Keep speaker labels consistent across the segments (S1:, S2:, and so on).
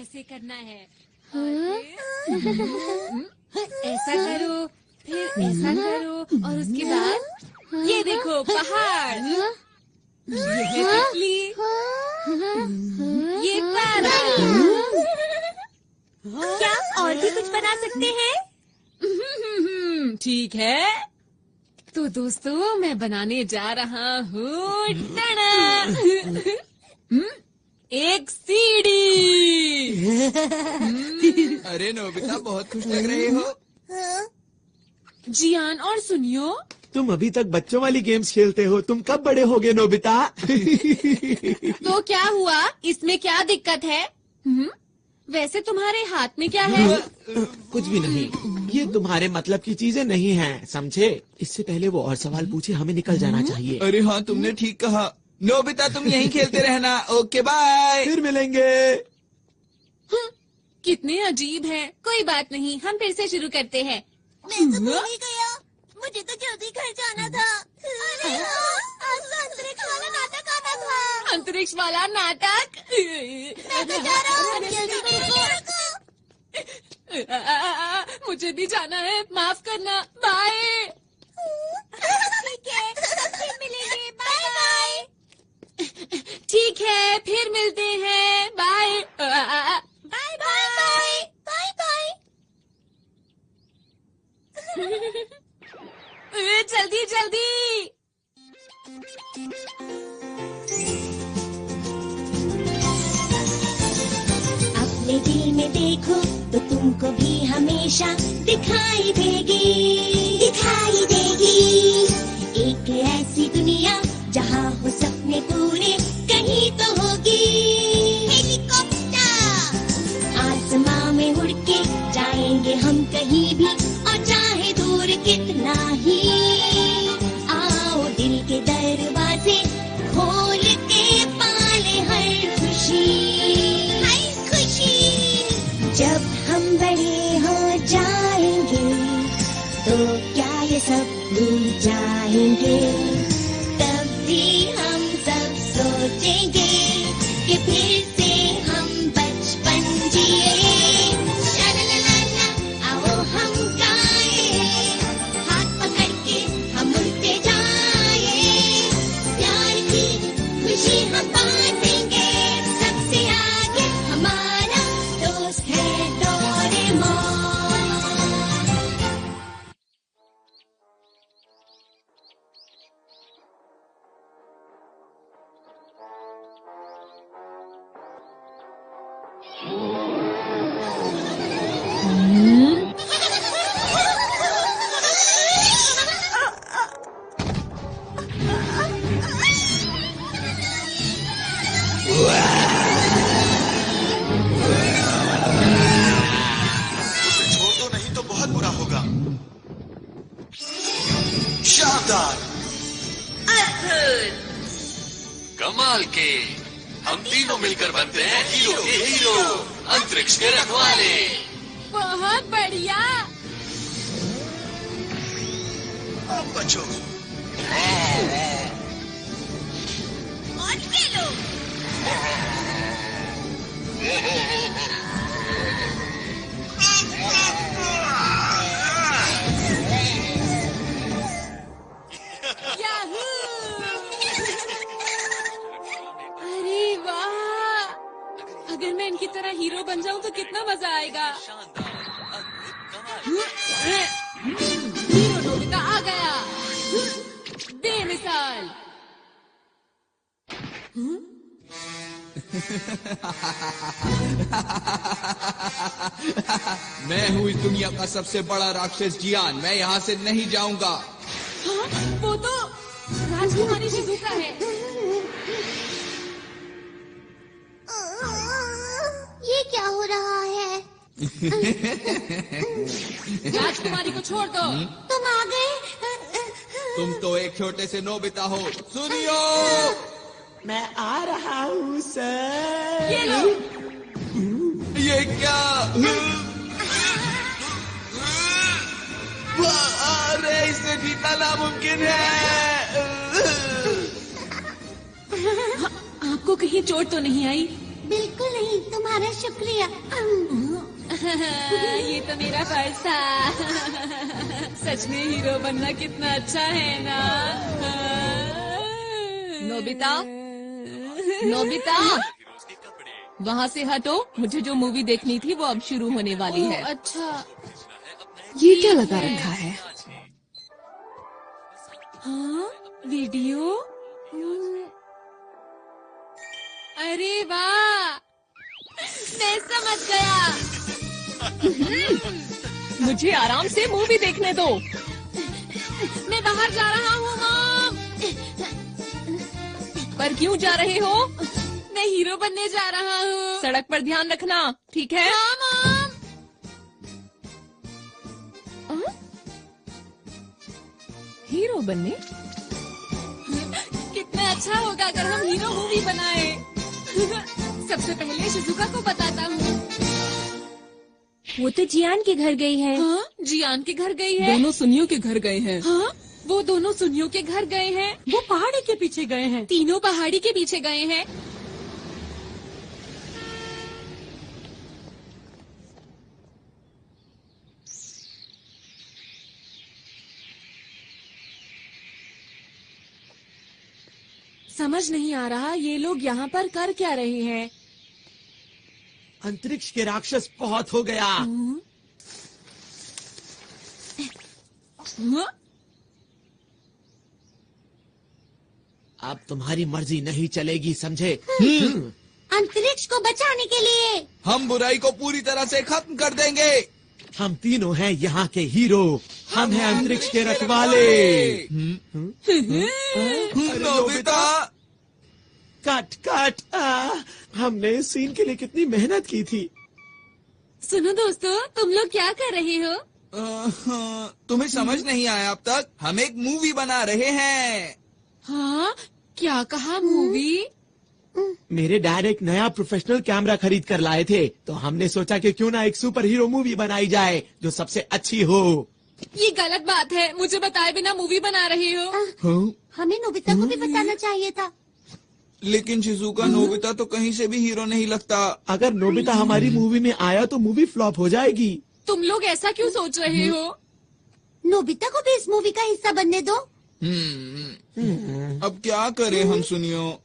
S1: ऐसे करना है। ऐसा करो, फिर ऐसा करो, और उसके बाद ये देखो पहाड़, ये है तितली, ये तारा। क्या और भी कुछ बना सकते हैं? ठीक है, तो दोस्तों मैं बनाने जा रहा हूँ एक सीढ़ी।
S2: अरे नोबिता, बहुत खुश लग रहे हो।
S1: जियान, और सुनियो,
S3: तुम अभी तक बच्चों वाली गेम्स खेलते हो, तुम कब बड़े होगे नोबिता?
S1: तो क्या हुआ, इसमें क्या दिक्कत है? वैसे तुम्हारे हाथ में क्या है?
S3: कुछ भी नहीं, ये तुम्हारे मतलब की चीजें नहीं हैं, समझे? इससे पहले वो और सवाल पूछे, हमें निकल जाना चाहिए।
S2: अरे हाँ, तुमने ठीक कहा। नोबिता, तुम यहीं खेलते रहना। Okay, bye.
S3: फिर मिलेंगे।
S1: कितने अजीब हैं। कोई बात नहीं, हम फिर से शुरू करते हैं।
S4: मैं तो भूल ही गया, मुझे तो जल्दी घर जाना था। अरे हाँ, आज तो अंतरिक्ष वाला नाटक आना था।
S1: अंतरिक्ष वाला नाटक?
S4: मैं तो जा रहा हूँ, जल्दी करो।
S1: मुझे भी जाना है, माफ करना। बाय।
S4: ठीक है, फिर मिलेंगे। Bye bye.
S1: ठीक है, फिर मिलते हैं। Bye
S4: bye bye bye bye.
S1: जल्दी जल्दी।
S4: अपने दिल में देखो तो तुमको भी हमेशा दिखाई देगी, दिखाई देगी। एक ऐसी दुनिया जहाँ हो सपने पूरे कहीं तो होगी। हेलीकॉप्टर, आसमां में उड़ के जाएंगे हम कहीं भी, और चाहे दूर कितना ही। आओ दिल के दरवाजे खोल के पाले हर खुशी, हर खुशी। जब हम बड़े हो जाएंगे तो क्या ये सब भूल जाएंगे? तब भी हम सब सोचेंगे कि फिर से हम बचपन जिए। ला आओ हम गाए, हाथ पकड़ के हम उड़ते जाए। प्यार की खुशी हम बांटेंगे, सबसे आगे हमारा दोस्त है डोरेमोन।
S5: छोड़ दो, नहीं तो बहुत बुरा होगा। शानदार,
S6: कमाल के, हम तीनों मिलकर बनते हैं हीरो के हीरो, अंतरिक्ष के रखवाले।
S1: बहुत बढ़िया।
S5: अब बचो।
S4: और खेलो।
S1: याहू! अरे वाह! अगर मैं इनकी तरह हीरो बन जाऊं तो कितना मजा आएगा। हीरो नोबिता आ गया, बेमिसाल।
S2: मैं हूँ इस दुनिया का सबसे बड़ा राक्षस जियान। मैं यहाँ से नहीं जाऊंगा।
S1: हाँ, वो तो राजकुमारी शिजुका है।
S4: ये क्या हो रहा है?
S1: राजकुमारी को छोड़ दो।
S4: तुम आ गए?
S2: तुम तो एक छोटे से नोबिता हो। सुनियो,
S3: मैं आ रहा हूँ सर।
S1: ये लो।
S2: ये क्या? अरे, इसे जीतना नामुमकिन है।
S1: आपको कहीं चोट तो नहीं आई?
S4: बिल्कुल नहीं, तुम्हारा शुक्रिया।
S1: ये तो मेरा फर्ज था। सच में हीरो बनना कितना अच्छा है ना।
S7: नोबिता, नोबिता, वहाँ से हटो। मुझे जो मूवी देखनी थी वो अब शुरू होने वाली है।
S1: अच्छा,
S7: ये क्या लगा रखा है?
S1: हाँ, वीडियो। अरे वाह, मैं समझ गया।
S7: मुझे आराम से मूवी देखने दो।
S1: मैं बाहर जा रहा हूँ मॉम।
S7: पर क्यों जा रहे हो?
S1: मैं हीरो बनने जा रहा हूँ।
S7: सड़क पर ध्यान रखना, ठीक है?
S1: हाँ मॉम।
S7: हीरो बनने?
S1: कितना अच्छा होगा अगर हम हीरो मूवी बनाए। सबसे पहले शिजुका को बताता हूँ।
S8: वो तो जियान के घर गई है।
S1: हाँ, जियान के घर गई है।
S7: दोनों सुनियों के घर गए हैं।
S1: हाँ, वो दोनों सुनियों के घर गए हैं।
S7: वो पहाड़ी के पीछे गए हैं।
S1: तीनों पहाड़ी के पीछे गए हैं। समझ नहीं आ रहा ये लोग यहाँ पर कर क्या रहे हैं।
S3: अंतरिक्ष के राक्षस बहुत हो गया।
S1: हाँ?
S3: अब तुम्हारी मर्जी नहीं चलेगी, समझे?
S4: अंतरिक्ष को बचाने के लिए
S2: हम बुराई को पूरी तरह से खत्म कर देंगे।
S3: हम तीनों हैं यहाँ के हीरो। हम हैं अंतरिक्ष के रखवाले।
S2: Nobita,
S3: cut cut. हमने इस सीन के लिए कितनी मेहनत की थी।
S1: सुनो दोस्तों, तुम लोग क्या कर रहे हो?
S2: तुम्हें समझ नहीं आया अब तक? हम एक मूवी बना रहे हैं।
S1: हाँ, क्या कहा मूवी?
S3: मेरे डैड एक नया प्रोफेशनल कैमरा खरीद कर लाए थे, तो हमने सोचा कि क्यों ना एक सुपर हीरो मूवी बनाई जाए जो सबसे अच्छी हो।
S1: ये गलत बात है, मुझे बताए बिना मूवी बना रहे हो।
S4: हमें नोबिता को भी बताना चाहिए था।
S2: लेकिन शिजुका, नोबिता तो कहीं से भी हीरो नहीं लगता।
S3: अगर नोबिता हमारी मूवी में आया तो मूवी फ्लॉप हो जाएगी।
S1: तुम लोग ऐसा क्यों सोच रहे हो?
S4: नोबिता को भी इस मूवी का हिस्सा बनने दो।
S2: अब क्या करें हम सुनियो?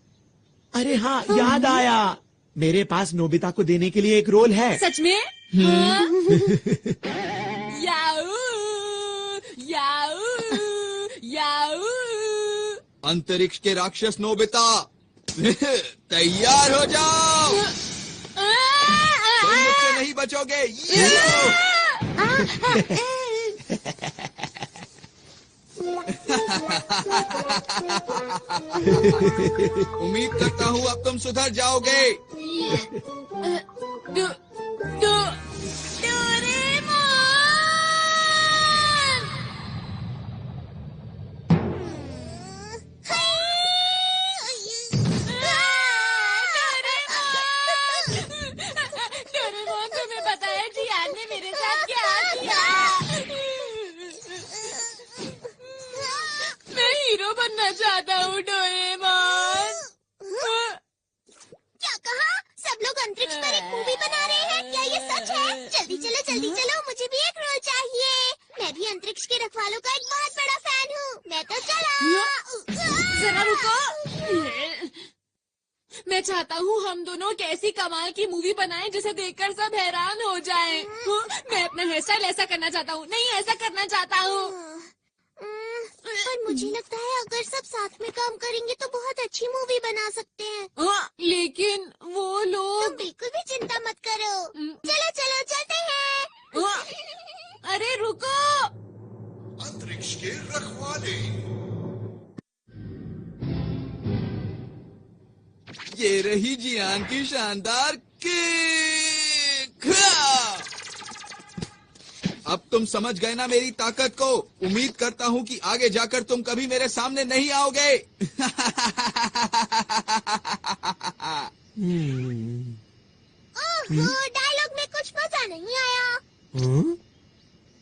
S3: अरे हाँ, याद आया। मेरे पास नोबिता को देने के लिए एक रोल है।
S1: सच में? हाँ? याऊ, याऊ, याऊ।
S2: अंतरिक्ष के राक्षस नोबिता, तैयार हो जाओ। तुम मुझसे नहीं बचोगे। ये लो। उम्मीद करता हूँ अब तुम सुधर जाओगे।
S1: डोरेमोन, तुम्हें पता है जियान ने मेरे साथ क्या किया? मैं हीरो बनना चाहता हूँ डोरेमोन।
S4: क्या कहा? सब लोग अंतरिक्ष पर एक मूवी बना रहे हैं? क्या ये सच है? जल्दी चलो, मुझे भी एक रोल चाहिए। मैं भी अंतरिक्ष के रखवालों का एक बहुत बड़ा फैन हूँ। मैं तो चला।
S1: जरा रुको। मैं चाहता हूँ हम दोनों एक ऐसी कमाल की मूवी बनाएं जिसे देखकर सब हैरान हो जाएं। मैं अपना हेयर स्टाइल ऐसा करना चाहता हूँ। नहीं, ऐसा करना चाहता हूँ।
S4: पर मुझे लगता है अगर सब साथ में काम करेंगे तो बहुत अच्छी मूवी बना सकते हैं।
S1: लेकिन वो
S4: तुम
S1: लोग।
S4: बिल्कुल भी चिंता मत करो। चलो चलो चलते हैं।
S1: अरे रुको।
S5: अंतरिक्ष के रखवाले।
S2: ये रही जियान की शानदार किक। अब तुम समझ गए ना मेरी ताकत को। उम्मीद करता हूँ कि आगे जाकर तुम कभी मेरे सामने नहीं आओगे।
S4: डायलॉग में कुछ मजा नहीं आया।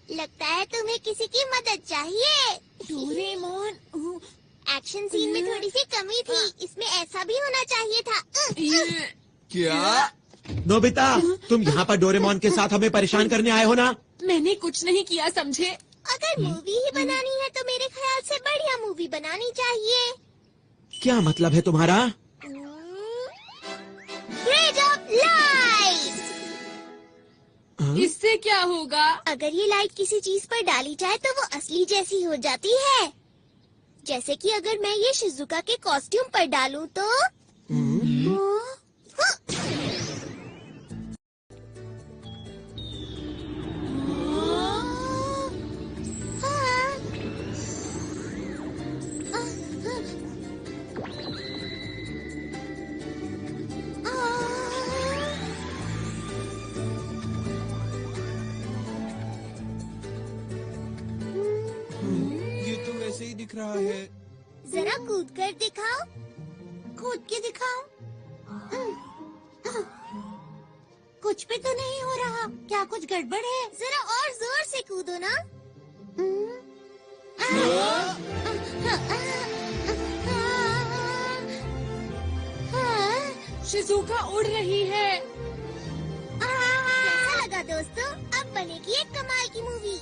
S4: लगता है तुम्हें किसी की मदद चाहिए।
S1: डोरेमोन,
S4: एक्शन सीन में थोड़ी सी कमी थी। इसमें ऐसा भी होना चाहिए था।
S2: क्या?
S3: नोबिता, तुम यहाँ पर डोरेमोन के साथ हमें परेशान करने आए हो ना?
S7: मैंने कुछ नहीं किया, समझे?
S4: अगर मूवी ही बनानी है तो मेरे ख्याल से बढ़िया मूवी बनानी चाहिए।
S3: क्या मतलब है तुम्हारा?
S4: Grade of light.
S7: इससे क्या होगा?
S4: अगर ये लाइट किसी चीज पर डाली जाए तो वो असली जैसी हो जाती है। जैसे कि अगर मैं ये शिजुका के कॉस्ट्यूम पर डालूं तो
S2: ये तो वैसे ही दिख रहा है।
S4: जरा कूद कर दिखाओ। कूद के दिखाओ। कुछ भी तो नहीं हो रहा। क्या कुछ गड़बड़ है? जरा और जोर से कूदो ना।
S7: शिजुका उड़ रही है।
S4: कैसा लगा दोस्तों? अब बनेगी एक कमाल की मूवी।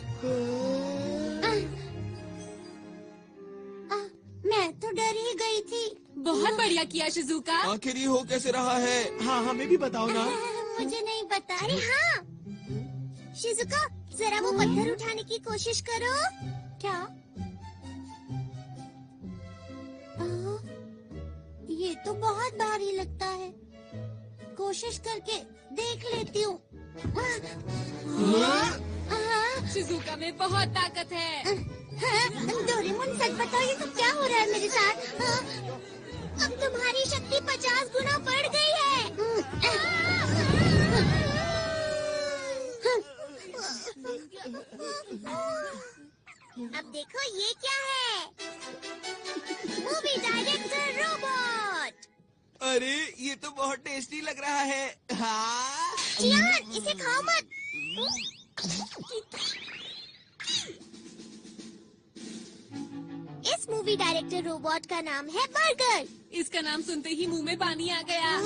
S4: मैं तो डर ही गई थी।
S7: बहुत बढ़िया किया शिजुका।
S2: आखिर ये हो कैसे रहा है?
S3: हाँ, हमें भी बताओ ना।
S4: मुझे नहीं पता। अरे हाँ, शिजुका जरा वो पत्थर उठाने की कोशिश करो। क्या? ये तो बहुत भारी लगता है। कोशिश करके देख लेती हूँ।
S7: शिजुका में बहुत ताकत है।
S4: डोरेमोन सच बताओ, ये सब क्या हो रहा है मेरे साथ? अब तुम्हारी शक्ति 50 गुना बढ़ गई है। अब देखो ये क्या है? Movie director robot.
S2: अरे ये तो बहुत टेस्टी लग रहा है। हाँ।
S4: जियान, इसे खाओ मत। इस मूवी डायरेक्टर रोबोट का नाम है बर्गर।
S7: इसका नाम सुनते ही मुंह में पानी आ गया।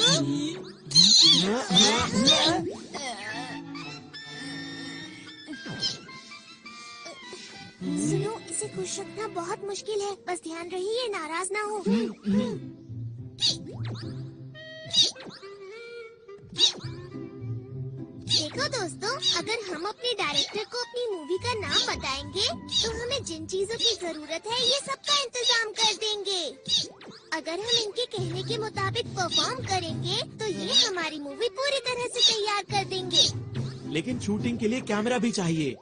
S4: सुनो, इसे खुश रखना बहुत मुश्किल है। बस ध्यान रहिए, नाराज ना हो। देखो दोस्तों, अगर हम अपने डायरेक्टर को अपनी मूवी का नाम बताएंगे तो हमें जिन चीजों की जरूरत है ये सब का इंतजाम कर देंगे। अगर हम इनके कहने के मुताबिक परफॉर्म करेंगे तो ये हमारी मूवी पूरी तरह से तैयार कर देंगे।
S3: लेकिन शूटिंग के लिए कैमरा भी चाहिए।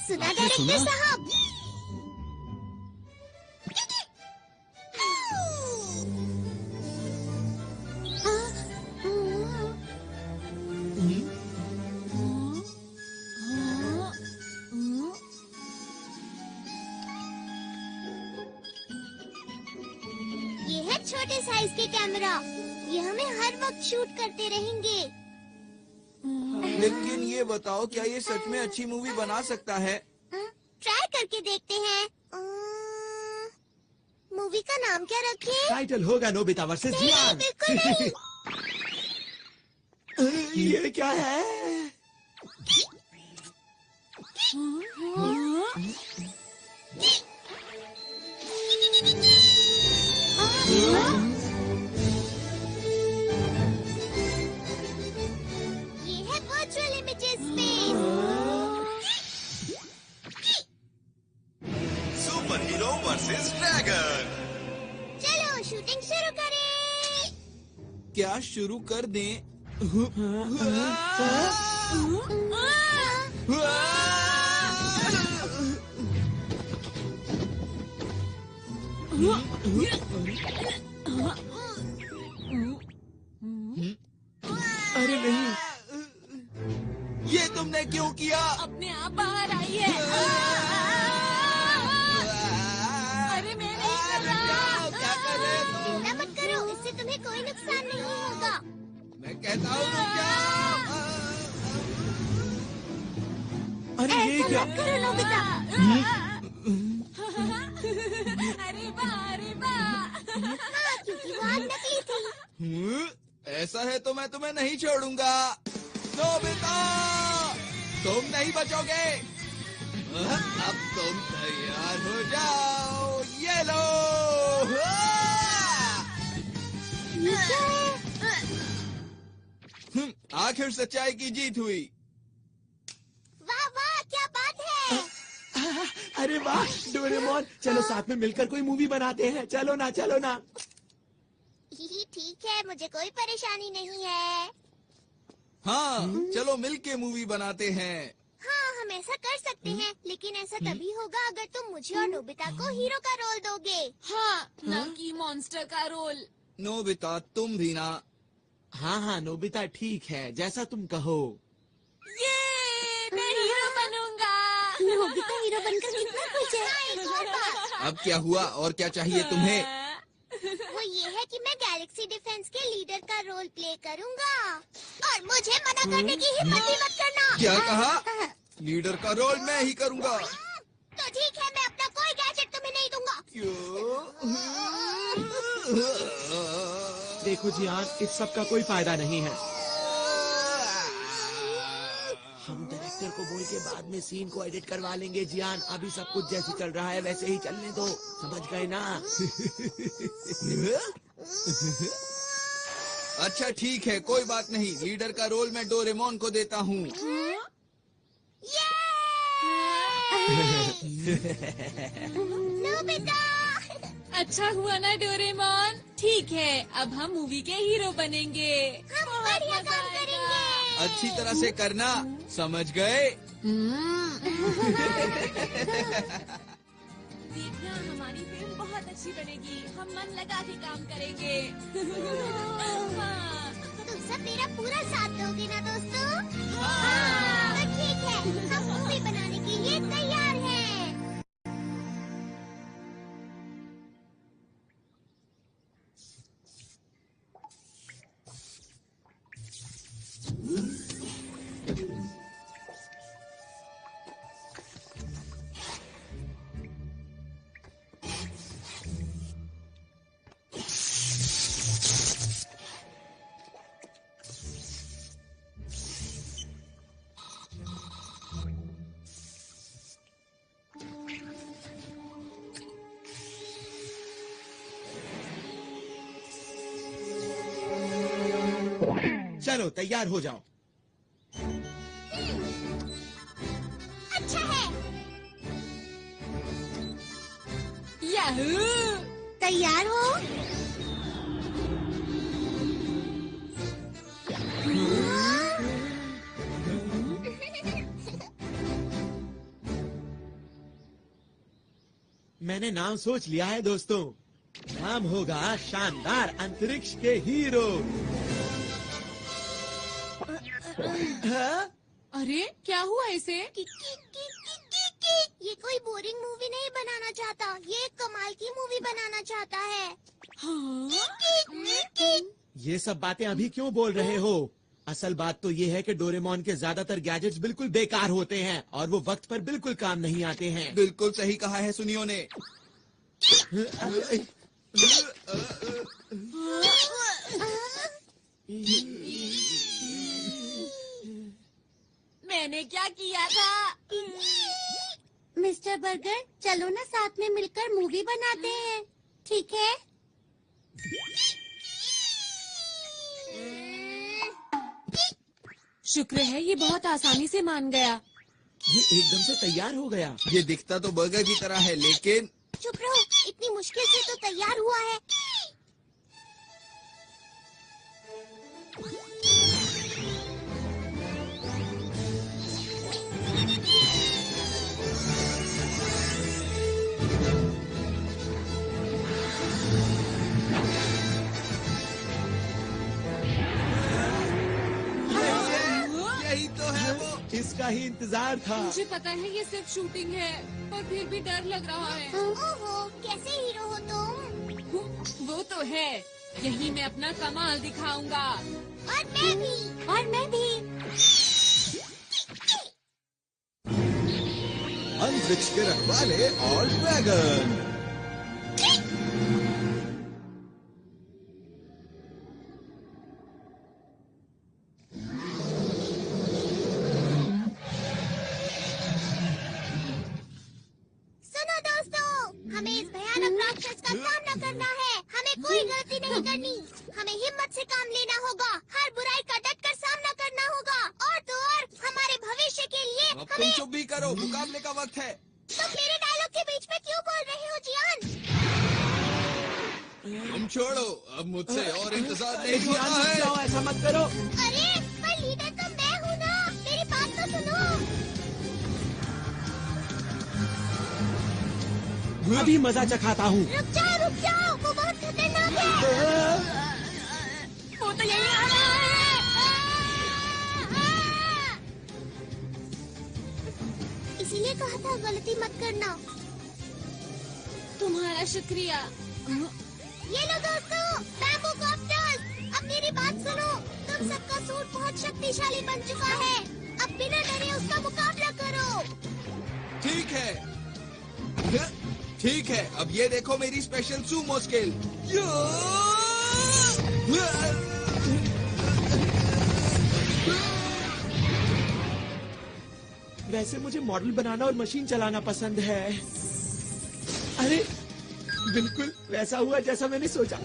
S4: सुना डायरेक्टर साहब? ये है छोटे साइज के कैमरा। ये हमें हर वक्त शूट करते रहेंगे।
S2: लेकिन ये बताओ, क्या ये सच में अच्छी मूवी बना सकता है?
S4: ट्राई करके देखते हैं। मूवी का नाम क्या रखें?
S3: टाइटल होगा नोबिता वर्सेस
S4: नहीं,
S3: जियान।
S4: बिल्कुल नहीं।
S3: ये क्या है?
S4: ये है virtual images space.
S5: Super hero versus dragon.
S4: चलो शूटिंग शुरू करें।
S2: क्या शुरू कर दें?
S3: अरे नहीं,
S2: ये तुमने क्यों किया?
S7: अपने आप बाहर आई है। अरे मैं नहीं कर रहा।
S2: क्या कर रहे हो?
S4: चिंता मत करो, इससे तुम्हें कोई नुकसान नहीं होगा।
S2: मैं कहता हूँ रुक जाओ।
S3: अरे ये
S4: ऐसा
S3: क्या?
S4: मत करो नोबिता।
S7: अरे वाह, अरे वाह।
S4: हाँ, क्योंकि वो आग नकली थी।
S2: ऐसा है तो मैं तुम्हें नहीं छोड़ूंगा। नोबिता, तुम नहीं बचोगे। अब तुम तैयार हो जाओ। ये लो। आखिर सच्चाई की जीत हुई।
S4: वाह वाह, क्या बात है।
S3: अरे वाह डोरेमोन, चलो साथ में मिलकर कोई मूवी बनाते हैं। चलो ना, चलो ना।
S4: ठीक है, मुझे कोई परेशानी नहीं है।
S2: हाँ, चलो मिलके मूवी बनाते हैं।
S4: हाँ, हम ऐसा कर सकते हैं, लेकिन ऐसा तभी होगा अगर तुम मुझे और नोबिता को हीरो का रोल दोगे।
S1: हाँ, ना कि मॉन्स्टर का रोल।
S2: नोबिता, तुम भी ना।
S3: हाँ हाँ नोबिता, ठीक है, जैसा तुम कहो।
S1: ये मैं हीरो बनूंगा।
S4: नोबिता हीरो बनकर कितना खुश है। एक और बात,
S2: अब क्या हुआ और क्या चाहिए तुम्हें?
S4: वो ये है कि मैं गैलेक्सी डिफेंस के लीडर का रोल प्ले करूंगा, और मुझे मना करने की हिम्मत भी मत करना।
S2: क्या कहा? लीडर का रोल मैं ही करूंगा।
S4: तो ठीक है, मैं अपना कोई गैजेट तुम्हें नहीं दूंगा।
S2: क्यों?
S3: देखो जियान, इस सब का कोई फायदा नहीं है। हम डायरेक्टर को बोल के बाद में सीन को एडिट करवा लेंगे जियान। अभी सब कुछ जैसे चल रहा है वैसे ही चलने दो, समझ गए ना?
S2: अच्छा ठीक है, कोई बात नहीं। लीडर का रोल मैं डोरेमोन को देता हूँ।
S4: नोबिता,
S1: अच्छा हुआ ना डोरेमोन। ठीक है, अब हम मूवी के हीरो बनेंगे।
S4: हम बढ़िया काम करेंगे।
S2: अच्छी तरह से करना, समझ गए?
S1: देखना, हमारी फिल्म बहुत अच्छी बनेगी। हम मन लगा के काम करेंगे। हाँ।
S4: तुम सब मेरा पूरा साथ दोगे ना दोस्तों? हाँ। तो ठीक है, हम मूवी बनाने के लिए तैयार हैं।
S3: चलो तैयार हो जाओ।
S4: अच्छा है।
S1: याहू!
S4: तैयार हो?
S3: मैंने नाम सोच लिया है दोस्तों। नाम होगा शानदार अंतरिक्ष के हीरो। हाँ?
S1: अरे क्या हुआ इसे?
S4: ये कोई बोरिंग मूवी नहीं बनाना चाहता, ये एक कमाल की मूवी बनाना चाहता है।
S1: हाँ?
S3: ये सब बातें अभी क्यों बोल रहे हो? असल बात तो ये है कि डोरेमोन के ज्यादातर गैजेट्स बिल्कुल बेकार होते हैं और वो वक्त पर बिल्कुल काम नहीं आते हैं।
S2: बिल्कुल सही कहा है सुनियो ने।
S1: मैंने क्या किया था?
S4: मिस्टर बर्गर, चलो ना साथ में मिलकर मूवी बनाते हैं, ठीक है?
S1: शुक्र है ये बहुत आसानी से मान गया।
S3: ये एकदम से तैयार हो गया।
S2: ये दिखता तो बर्गर की तरह है, लेकिन
S4: चुप रहो, इतनी मुश्किल से तो तैयार हुआ है।
S2: यही तो है वो।
S3: इसका ही इंतजार था।
S1: मुझे पता है ये सिर्फ शूटिंग है, पर फिर भी डर लग रहा है।
S4: ओहो, कैसे हीरो हो तुम?
S1: वो तो है, यही मैं अपना कमाल दिखाऊंगा।
S4: और मैं भी। और मैं भी।
S2: अंतरिक्ष के रखवाले और ड्रैगन। तुम चुप भी करो, मुकाबले का वक्त है।
S4: तुम मेरे डायलॉग के बीच में क्यों बोल रहे हो जियान?
S2: तुम छोड़ो, अब मुझसे और इंतजार नहीं
S3: जियान
S2: होता
S3: रुक
S2: है।
S3: जाओ, ऐसा मत करो।
S4: अरे पर लीडर तो मैं हूँ ना, मेरी बात तो सुनो।
S3: अभी मजा चखाता हूँ।
S4: रुक जाओ, वो बहुत खतरनाक है।
S7: वो तो यही आ रहा है।
S4: इसीलिए कहा था गलती मत करना।
S1: तुम्हारा शुक्रिया।
S4: ये लो दोस्तों, बैम्बू कॉप्टर्स। अब मेरी बात सुनो, तुम सबका सूट बहुत शक्तिशाली बन चुका है। अब बिना डरे उसका मुकाबला करो।
S2: ठीक है, अब ये देखो मेरी स्पेशल सूमो स्किल।
S3: वैसे मुझे मॉडल बनाना और मशीन चलाना पसंद है। अरे बिल्कुल वैसा हुआ जैसा मैंने सोचा।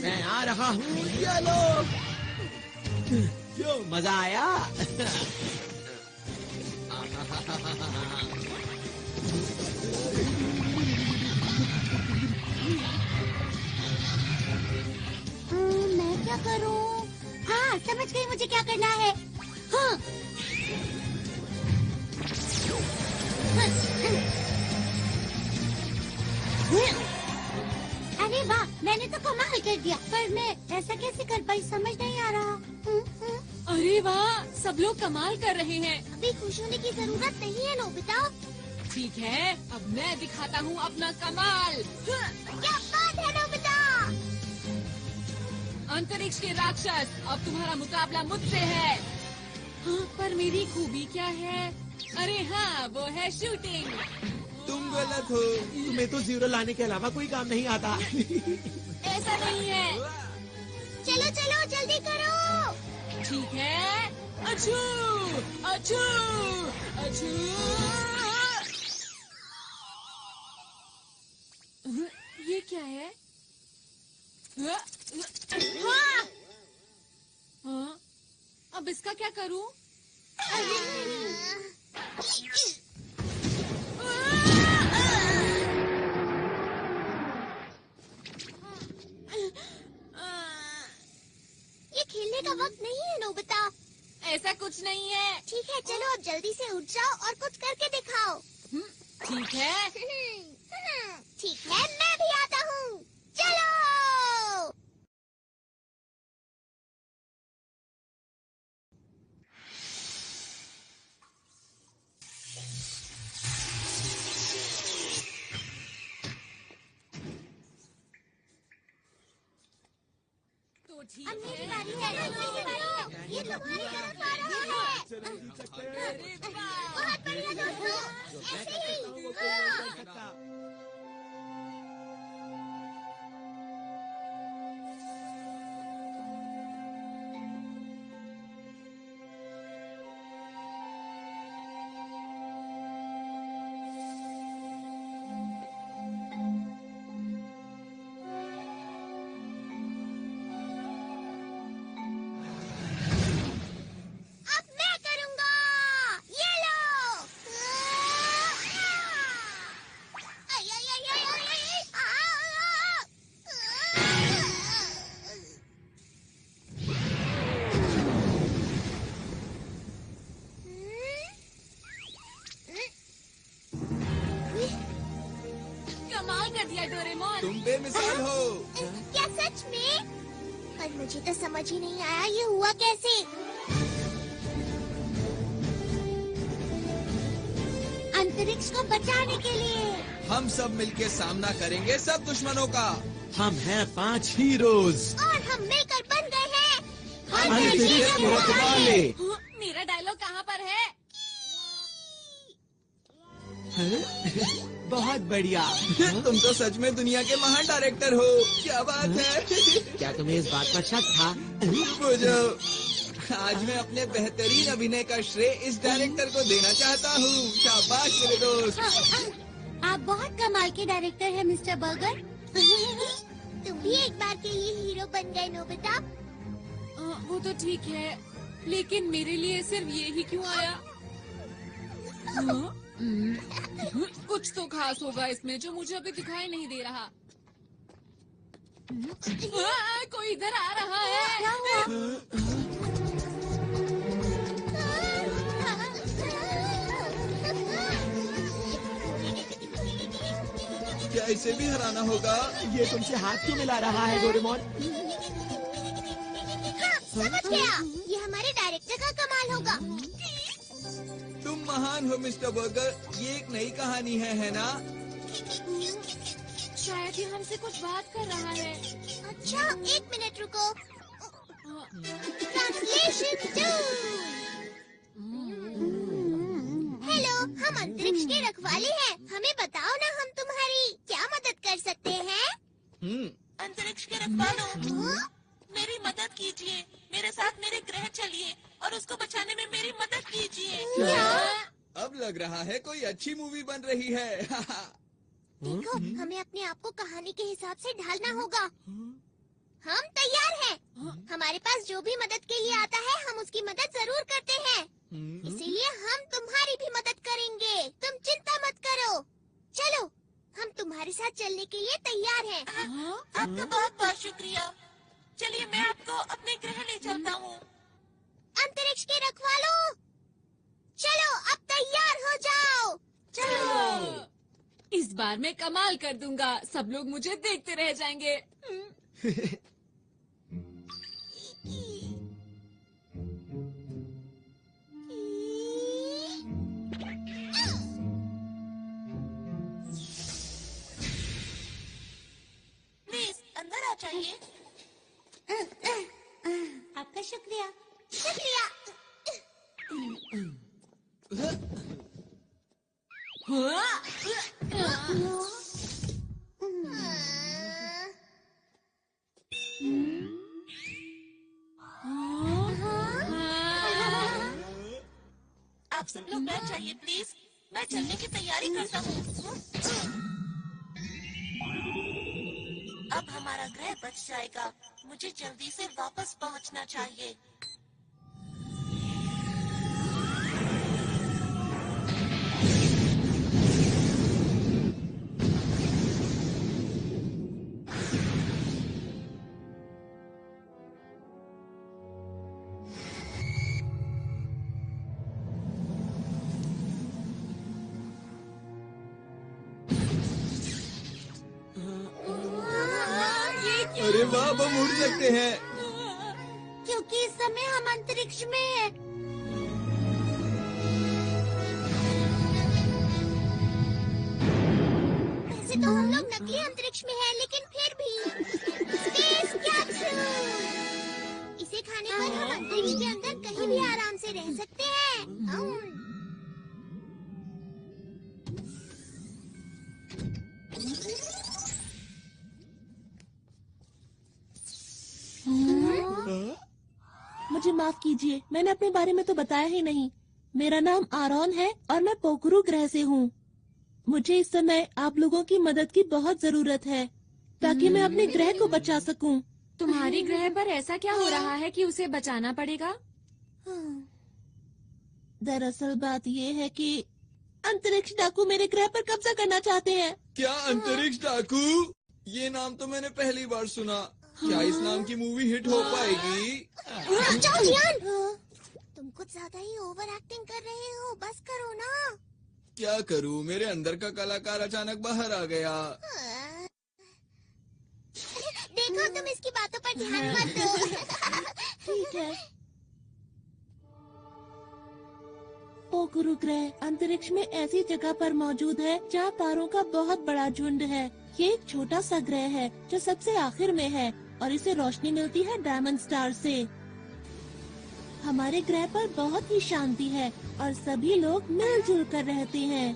S3: मैं आ रहा हूँ, ये लो। क्यों मजा आया?
S4: मैं क्या करूं? हाँ, समझ गई मुझे क्या करना है। हाँ। अरे वाह, मैंने तो कमाल कर दिया, पर मैं ऐसा कैसे कर पाई समझ नहीं आ रहा।
S1: अरे वाह, सब लोग कमाल कर रहे हैं।
S4: अभी खुश होने की जरूरत नहीं है नोबिता।
S1: ठीक है, अब मैं दिखाता हूँ अपना कमाल।
S4: क्या बात है नोबिता?
S1: अंतरिक्ष के राक्षस, अब तुम्हारा मुकाबला मुझसे है। हाँ, पर मेरी खूबी क्या है? अरे हाँ, वो है शूटिंग।
S2: तुम गलत हो।
S3: तुम्हें तो जीरो लाने के अलावा कोई काम नहीं आता।
S1: ऐसा नहीं है।
S4: चलो चलो जल्दी करो।
S1: ठीक है, अछू अछू अछू। ये क्या है? हाँ, अब इसका क्या करूं?
S4: ये खेलने का वक्त नहीं है नोबिता।
S1: ऐसा कुछ नहीं है।
S4: ठीक है, चलो अब जल्दी से उठ जाओ और कुछ करके दिखाओ।
S1: ठीक है।
S4: ठीक है, मैं भी आता हूँ। चलो।
S1: तो ठीक
S4: अब मेरी
S1: है।
S4: बारी है। जल्दी से करो। ये तुम्हारी तरफ आ रहा है।
S1: अरे वाह।
S4: बहुत बढ़िया दोस्तों, ऐसे ही। हाँ। अब मैं करूंगा। ये लो। आई, आई, आई, आई, आई, आई,
S1: कमाल कर दिया डोरेमोन।
S2: तुम बेमिसाल हो।
S4: क्या सच में? पर मुझे तो समझ ही नहीं आया ये हुआ कैसे। अंतरिक्ष को बचाने के लिए।
S2: हम सब मिलके सामना करेंगे सब दुश्मनों का।
S3: हम हैं 5 हीरोज।
S4: और हम मिलकर बन गए हैं
S3: अंतरिक्ष के रखवाले।
S1: हाँ, मेरा डायलॉग कहाँ पर है?
S3: बहुत बढ़िया।
S2: तुम तो सच में दुनिया के महान डायरेक्टर हो। क्या बात है।
S3: क्या तुम्हें इस बात पर शक था?
S2: बुझो, आज मैं अपने बेहतरीन अभिनय का श्रेय इस डायरेक्टर को देना चाहता हूँ। शाबाश मेरे दोस्त।
S4: आप बहुत कमाल के डायरेक्टर हैं मिस्टर बर्गर। तुम भी एक बार के लिए हीरो बन गए नोबिता।
S1: वो तो ठीक है, लेकिन मेरे लिए सिर्फ ये ही क्यों आया? कुछ तो खास होगा इसमें जो मुझे अभी दिखाई नहीं दे रहा। कोई इधर आ रहा है।
S2: क्या इसे भी हराना होगा?
S3: ये तुमसे हाथ क्यों मिला रहा है डोरेमोन?
S4: समझ गया, ये हमारे डायरेक्टर का कमाल होगा।
S2: तुम महान हो मिस्टर बर्गर। ये एक नई कहानी है ना?
S1: शायद ये हमसे कुछ बात कर रहा है।
S4: अच्छा, 1 मिनट रुको। ट्रांसलेशन 2। हेलो, हम अंतरिक्ष के रखवाले हैं। हमें बताओ ना, हम तुम्हारी क्या मदद कर सकते हैं?
S9: अंतरिक्ष के रखवालों, मेरी मदद कीजिए। मेरे साथ मेरे ग्रह चलिए और उसको बचाने में मेरी मदद कीजिए।
S4: क्या?
S2: अब लग रहा है कोई अच्छी मूवी बन रही है।
S4: देखो, हमें अपने आप को कहानी के हिसाब से ढालना होगा। हम तैयार हैं। हमारे पास जो भी मदद के लिए आता है, हम उसकी मदद जरूर करते हैं। इसीलिए हम तुम्हारी भी मदद करेंगे। तुम चिंता मत करो। चलो, हम तुम्हारे साथ चलने के लिए तैयार हैं।
S9: आपका बहुत बहुत शुक्रिया। चलिए, मैं आपको अपने ग्रह ले चलता हूँ।
S4: अंतरिक्ष के रखवालों, चलो अब तैयार हो जाओ।
S1: चलो, इस बार मैं कमाल कर दूंगा। सब लोग मुझे देखते रह जाएंगे।
S9: प्लीज अंदर आ जाइए।
S4: आपका शुक्रिया। शुक्रिया।
S9: आप सब लोग बैठ जाइए प्लीज। मैं चलने की तैयारी करता हूँ। अब हमारा ग्रह बच जाएगा। मुझे जल्दी से वापस पहुँचना चाहिए।
S2: अरे वाह, हम उड़ सकते हैं।
S4: क्योंकि इस समय हम अंतरिक्ष में हैं। वैसे तो हम लोग नकली अंतरिक्ष में हैं, लेकिन फिर भी स्पेस कैप्सूल। इसे खाने पर हम अंतरिक्ष के अंदर कहीं भी आराम से रह सकते हैं।
S7: मुझे माफ कीजिए, मैंने अपने बारे में तो बताया ही नहीं। मेरा नाम आरोन है और मैं पोखरू ग्रह से हूँ। मुझे इस समय आप लोगों की मदद की बहुत जरूरत है ताकि मैं अपने ग्रह को बचा सकूं।
S1: तुम्हारी ग्रह पर ऐसा क्या हो रहा है कि उसे बचाना पड़ेगा?
S7: दरअसल बात ये है कि अंतरिक्ष डाकू मेरे ग्रह पर कब्जा करना चाहते हैं।
S2: क्या अंतरिक्ष डाकू? ये नाम तो मैंने पहली बार सुना। क्या इस नाम की मूवी हिट हो पाएगी?
S4: जाओ जियान, तुम कुछ ज्यादा ही ओवर एक्टिंग कर रहे हो। बस करो ना।
S2: क्या करूं, मेरे अंदर का कलाकार अचानक बाहर आ गया।
S4: देखो, तुम इसकी बातों पर ध्यान मत दो।
S7: ठीक है। पोखरू ग्रह अंतरिक्ष में ऐसी जगह पर मौजूद है जहाँ तारों का बहुत बड़ा झुंड है। ये एक छोटा सा ग्रह है जो सबसे आखिर में है और इसे रोशनी मिलती है डायमंड स्टार से। हमारे ग्रह पर बहुत ही शांति है और सभी लोग मिलजुल कर रहते हैं।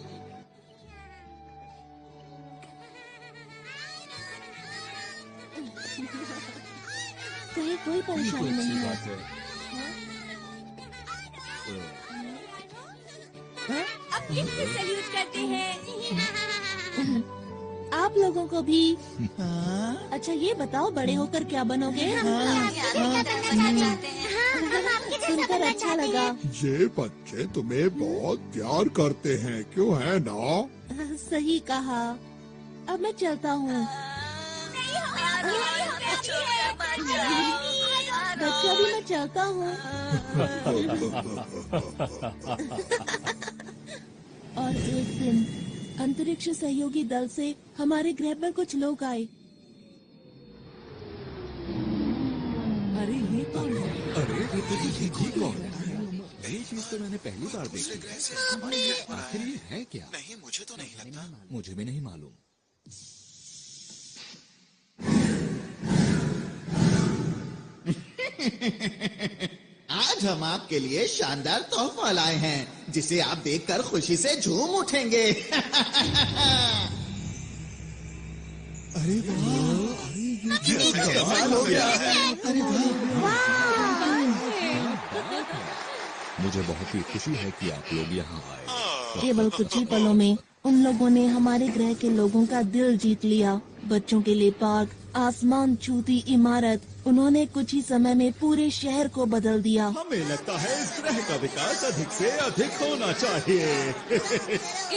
S7: कहीं कोई परेशानी नहीं है।
S1: अब किससे सैल्यूट करते हैं?
S7: आप लोगों को भी। अच्छा, ये बताओ, बड़े होकर क्या बनोगे?
S4: हम आपके
S7: सुनकर अच्छा लगा।
S10: ये बच्चे तुम्हें बहुत प्यार करते हैं, क्यों है ना?
S7: सही कहा। अब मैं चलता हूँ। बच्चा भी मैं चलता हूँ। और एक दिन अंतरिक्ष सहयोगी दल से हमारे ग्रह पर कुछ लोग आए।
S2: अरे ये कौन है? अरे ये कौन है? ये चीज तो मैंने पहली बार देखी। आखिर ये है क्या?
S5: नहीं, मुझे तो नहीं लगता।
S2: मुझे भी नहीं मालूम।
S11: आज हम आपके लिए शानदार तोहफा लाए हैं, जिसे आप देखकर खुशी से झूम उठेंगे।
S10: अरे वाह!
S11: कमाल हो गया।
S10: अरे
S2: मुझे बहुत ही खुशी है कि आप लोग यहाँ आए।
S7: केवल कुछ ही पलों में उन लोगों ने हमारे ग्रह के लोगों का दिल जीत लिया। बच्चों के लिए पार्क, आसमान छूती इमारत, उन्होंने कुछ ही समय में पूरे शहर को बदल दिया।
S10: हमें लगता है इस ग्रह का विकास अधिक से अधिक होना चाहिए।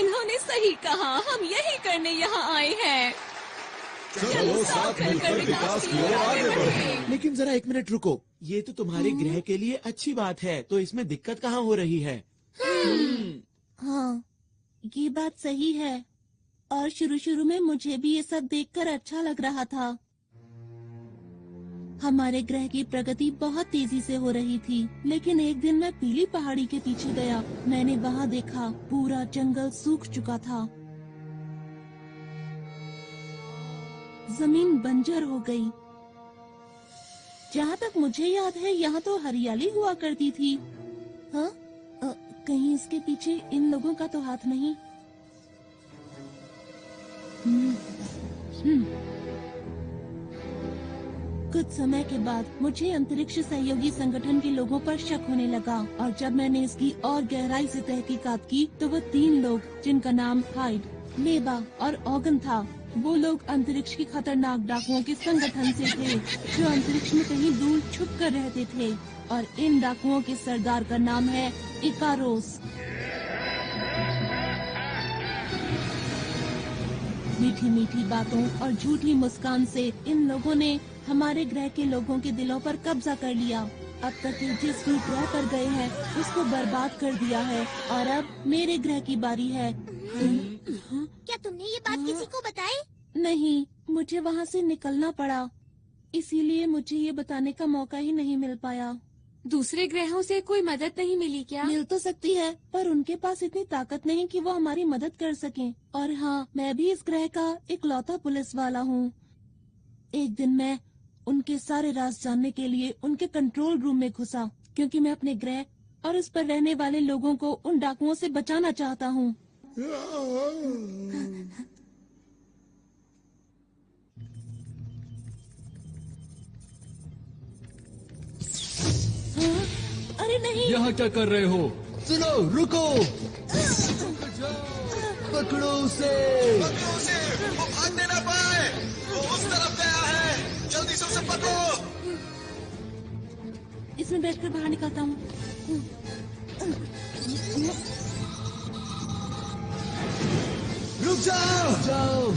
S1: इन्होंने सही कहा, हम यही करने यहाँ आए हैं।
S10: चलो साथ मिलकर विकास की ओर आगे बढ़ें।
S3: लेकिन जरा एक मिनट रुको, ये तो तुम्हारे ग्रह के लिए अच्छी बात है, तो इसमें दिक्कत कहाँ हो रही है?
S7: हाँ, ये बात सही है। और शुरू में मुझे भी ये सब देखकर अच्छा लग रहा था। हमारे ग्रह की प्रगति बहुत तेजी से हो रही थी, लेकिन एक दिन मैं पीली पहाड़ी के पीछे गया। मैंने वहाँ देखा पूरा जंगल सूख चुका था। जमीन बंजर हो गई। जहाँ तक मुझे याद है, यहाँ तो हरियाली हुआ करती थी। हाँ? कहीं इसके पीछे इन लोगों का तो हाथ नहीं? कुछ समय के बाद मुझे अंतरिक्ष सहयोगी संगठन के लोगों पर शक होने लगा, और जब मैंने इसकी और गहराई से तहकीकात की तो वो 3 लोग, जिनका नाम हाइड, लेबा और ऑगन था, वो लोग अंतरिक्ष की खतरनाक डाकुओं के संगठन से थे, जो अंतरिक्ष में कहीं दूर छुप कर रहते थे। और इन डाकुओं के सरदार का नाम है इकारोस। मीठी मीठी बातों और झूठी मुस्कान से इन लोगों ने हमारे ग्रह के लोगों के दिलों पर कब्जा कर लिया। अब तक ये जिस भी ग्रह पर गए हैं उसको बर्बाद कर दिया है, और अब मेरे ग्रह की बारी है।
S4: क्या तुमने ये बात किसी को बताई?
S7: नहीं, मुझे वहाँ से निकलना पड़ा, इसीलिए मुझे ये बताने का मौका ही नहीं मिल पाया।
S1: दूसरे ग्रहों से कोई मदद नहीं मिली क्या?
S7: मिल तो सकती है, पर उनके पास इतनी ताकत नहीं कि वो हमारी मदद कर सकें। और हाँ, मैं भी इस ग्रह का इकलौता पुलिस वाला हूँ। एक दिन मैं उनके सारे राज जानने के लिए उनके कंट्रोल रूम में घुसा, क्योंकि मैं अपने ग्रह और उस पर रहने वाले लोगों को उन डाकुओं से बचाना चाहता हूँ। अरे नहीं!
S2: यहाँ क्या कर रहे हो?
S3: सुनो, रुको! पकड़ो उसे!
S5: पकड़ो उसे! वो भागने ना पाए! वो उस तरफ गया है! जल्दी से उसे पकड़ो!
S7: इसमें बैठकर बाहर निकलता हूँ।
S3: रुक जाओ!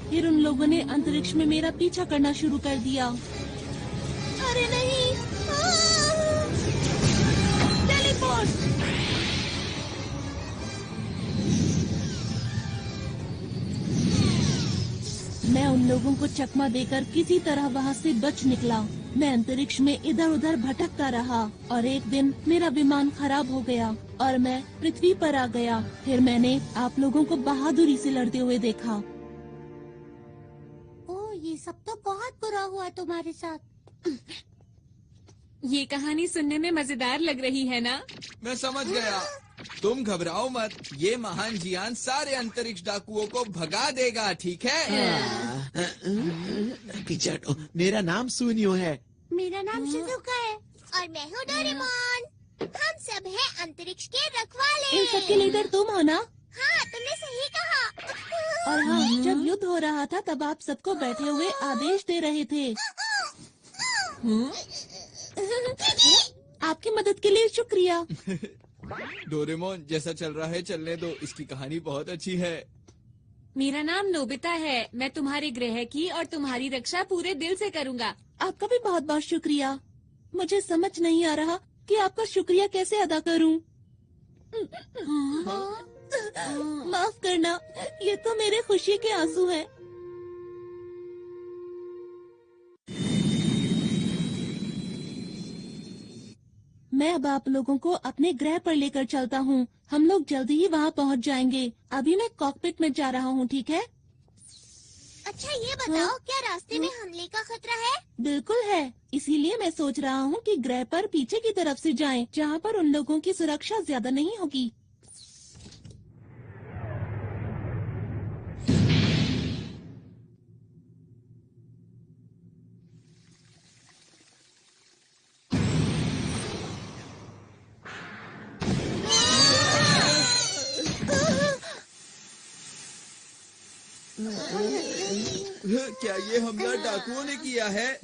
S7: फिर उन लोगों ने अंतरिक्ष में मेरा पीछा करना शुरू कर दिया। अरे नहीं! टेलीपोर्ट! मैं उन लोगों को चकमा देकर किसी तरह वहाँ से बच निकला। मैं अंतरिक्ष में इधर उधर भटकता रहा, और एक दिन मेरा विमान खराब हो गया और मैं पृथ्वी पर आ गया। फिर मैंने आप लोगों को बहादुरी से लड़ते हुए देखा।
S4: ये सब तो बहुत बुरा हुआ तुम्हारे साथ।
S1: ये कहानी सुनने में मजेदार लग रही है ना?
S2: मैं समझ गया। तुम घबराओ मत, ये महान जियान सारे अंतरिक्ष डाकुओं को भगा देगा, ठीक है?
S3: पीछे हटो, मेरा नाम सुनियो है।
S4: मेरा नाम शिजुका है और मैं हूँ डोरेमोन। हम सब हैं अंतरिक्ष के रखवाले।
S7: इन सबके लीडर तुम हो ना?
S4: हाँ, तुमने सही कहा।
S7: और हाँ, जब युद्ध हो रहा था तब आप सबको बैठे हुए आदेश दे रहे थे। आपकी मदद के लिए शुक्रिया।
S2: डोरेमोन, जैसा चल रहा है चलने दो, इसकी कहानी बहुत अच्छी है।
S1: मेरा नाम नोबिता है। मैं तुम्हारे ग्रह की और तुम्हारी रक्षा पूरे दिल से करूँगा।
S7: आपका भी बहुत बहुत शुक्रिया। मुझे समझ नहीं आ रहा कि आपका शुक्रिया कैसे अदा करूं। माफ करना, ये तो मेरे खुशी के आंसू हैं। मैं अब आप लोगों को अपने ग्रह पर लेकर चलता हूँ। हम लोग जल्दी ही वहाँ पहुँच जाएंगे। अभी मैं कॉकपिट में जा रहा हूँ, ठीक है?
S4: अच्छा, ये बताओ, क्या रास्ते में हमले का खतरा है?
S7: बिल्कुल है। इसीलिए मैं सोच रहा हूँ कि ग्रह पर पीछे की तरफ से जाएं, जहाँ पर उन लोगों की सुरक्षा ज्यादा नहीं होगी।
S2: क्या ये हमला डाकुओं ने किया है?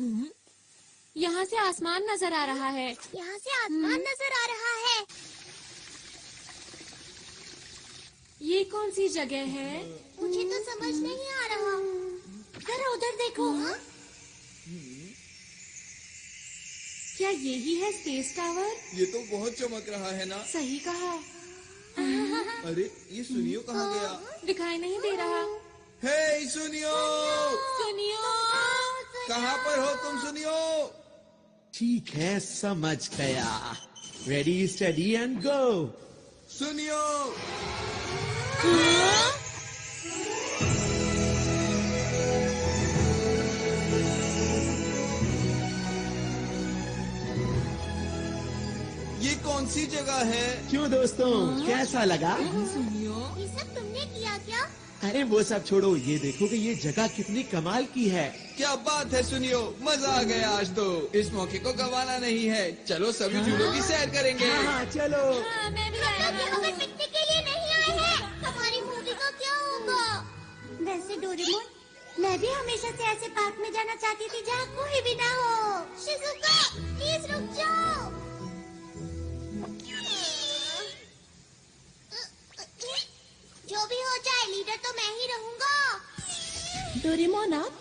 S1: यहाँ से आसमान नजर आ रहा है।
S4: यहाँ से आसमान नजर आ रहा है।
S1: ये कौन सी जगह है?
S4: मुझे तो समझ नहीं आ रहा। जरा उधर देखो।
S1: क्या यही है स्पेस टावर?
S2: ये तो बहुत चमक रहा है ना।
S1: सही कहा।
S2: अरे ये सुनियो कहाँ गया?
S1: दिखाई नहीं दे रहा।
S2: हे सुनियो,
S1: सुनियो,
S2: कहाँ पर हो तुम सुनियो?
S3: ठीक है, समझ गया। Ready, study and go.
S2: सुनियो, ये कौन सी जगह है?
S3: क्यों दोस्तों, कैसा लगा?
S4: ये सब तुमने किया क्या?
S3: अरे वो सब छोड़ो, ये देखो कि ये जगह कितनी कमाल की है।
S2: क्या बात है सुनियो, मजा आ गया आज तो। इस मौके को गंवाना नहीं है। चलो सभी झूलों की सैर करेंगे।
S3: हाँ, चलो।
S1: मैं भी
S4: हम लोग यहाँ पर पिकनिक के लिए नहीं आए हैं। हमारी मूवी का क्या होगा? वैसे डोरेमोन, मैं भी हमेशा से ऐसे पार्क में जाना चाहती थी जहाँ कोई भी ना हो। शिजुका, प्लीज रुक जाओ। जो भी हो जाए, लीडर तो मैं ही रहूँगा।
S7: डोरेमोन, आप?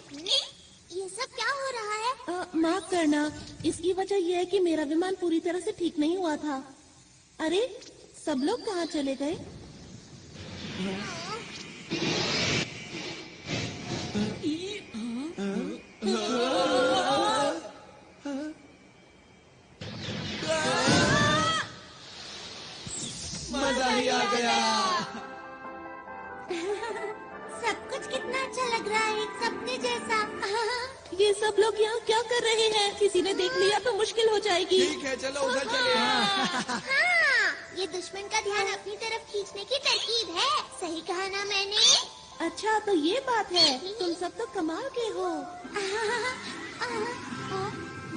S4: ये सब क्या हो रहा है?
S7: माफ करना, इसकी वजह यह है कि मेरा विमान पूरी तरह से ठीक नहीं हुआ था। अरे, सब लोग कहाँ चले गए?
S2: मजा ही आ गया।
S4: सब कुछ कितना अच्छा लग रहा है, एक सपने जैसा।
S7: ये सब लोग यहाँ क्या कर रहे हैं? किसी ने देख लिया तो मुश्किल हो जाएगी।
S2: ठीक है, चलो उधर चले।
S4: हाँ, ये दुश्मन का ध्यान अपनी तरफ खींचने की तरकीब है। सही कहा ना मैंने?
S7: अच्छा, तो ये बात है। तुम सब तो कमाल के हो।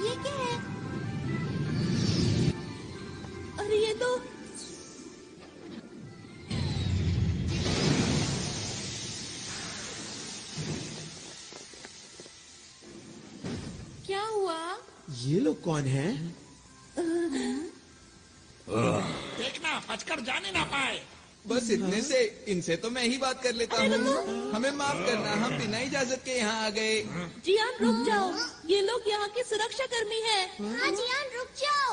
S4: ये क्या है?
S7: अरे ये तो
S1: क्या हुआ?
S3: ये लोग कौन हैं?
S5: देखना, बचकर जाने ना पाए।
S2: बस इतने से, इनसे तो मैं ही बात कर लेता हूँ। हमें माफ करना, हम बिना इजाजत के यहाँ आ गए।
S7: जियान, रुक जाओ। ये लोग यहाँ के सुरक्षा कर्मी हैं।
S4: हाँ जियान, रुक जाओ।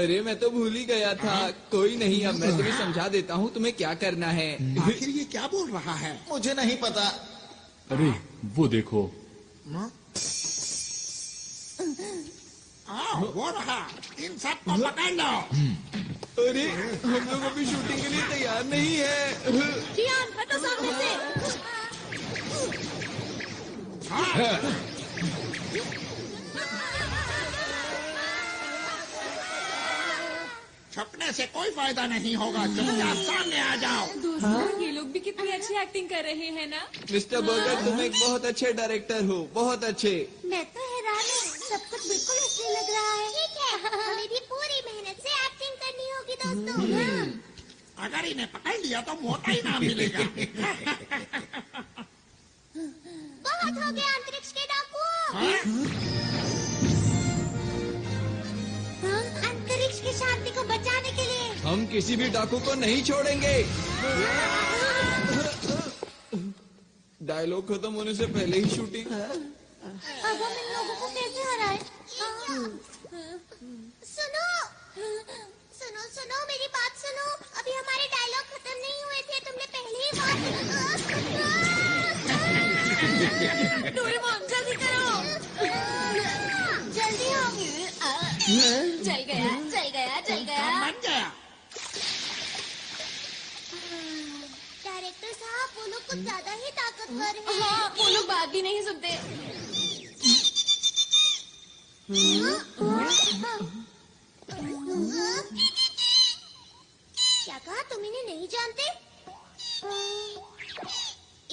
S2: अरे मैं तो भूल ही गया था। कोई नहीं, अब मैं तुम्हें समझा देता हूँ तुम्हें क्या करना है।
S5: आखिर ये क्या बोल रहा है?
S11: मुझे नहीं पता।
S6: अरे वो देखो।
S5: वो रहा, इन सब को पकड़ लो।
S2: अरे हम लोग अभी शूटिंग के लिए तैयार नहीं है।
S7: जियान, हटो सामने से।
S5: छुपने से कोई फायदा नहीं होगा। चुपचाप सामने आ जाओ।
S1: दोस्तों, ये लोग भी कितनी अच्छी एक्टिंग कर रहे हैं ना।
S2: मिस्टर बर्गर, तुम एक बहुत अच्छे डायरेक्टर हो, बहुत अच्छे।
S4: मैं तो हैरान हूँ, सब कुछ बिल्कुल असली लग रहा है। ठीक है, हमें भी पूरी मेहनत से एक्टिंग करनी होगी दोस्तों।
S12: अगर इन्हें पकड़ लिया तो मोटा ही नाम मिलेगा।
S4: बहुत हो गया अंतरिक्ष के डाकू। अंतरिक्ष की शांति को बचाने के लिए
S2: हम किसी भी डाकू को नहीं छोड़ेंगे। डायलॉग खत्म होने से पहले ही शूटिंग।
S4: अब हम इन लोगों को कैसे हराएं? सुनो सुनो सुनो मेरी बात सुनो। अभी हमारे डायलॉग खत्म नहीं हुए थे, तुमने पहले ही बात।
S1: डोरेमोन जल्दी करो।
S4: जल्दी हो।
S1: चल गया चल गया चल गया।
S12: बन गया।
S4: डायरेक्टर साहब वो लोग कुछ ज्यादा ही ताकतवर हैं।
S1: हाँ, वो लोग बात भी नहीं सुनते।
S4: क्या कहा? तुम इन्हें नहीं जानते?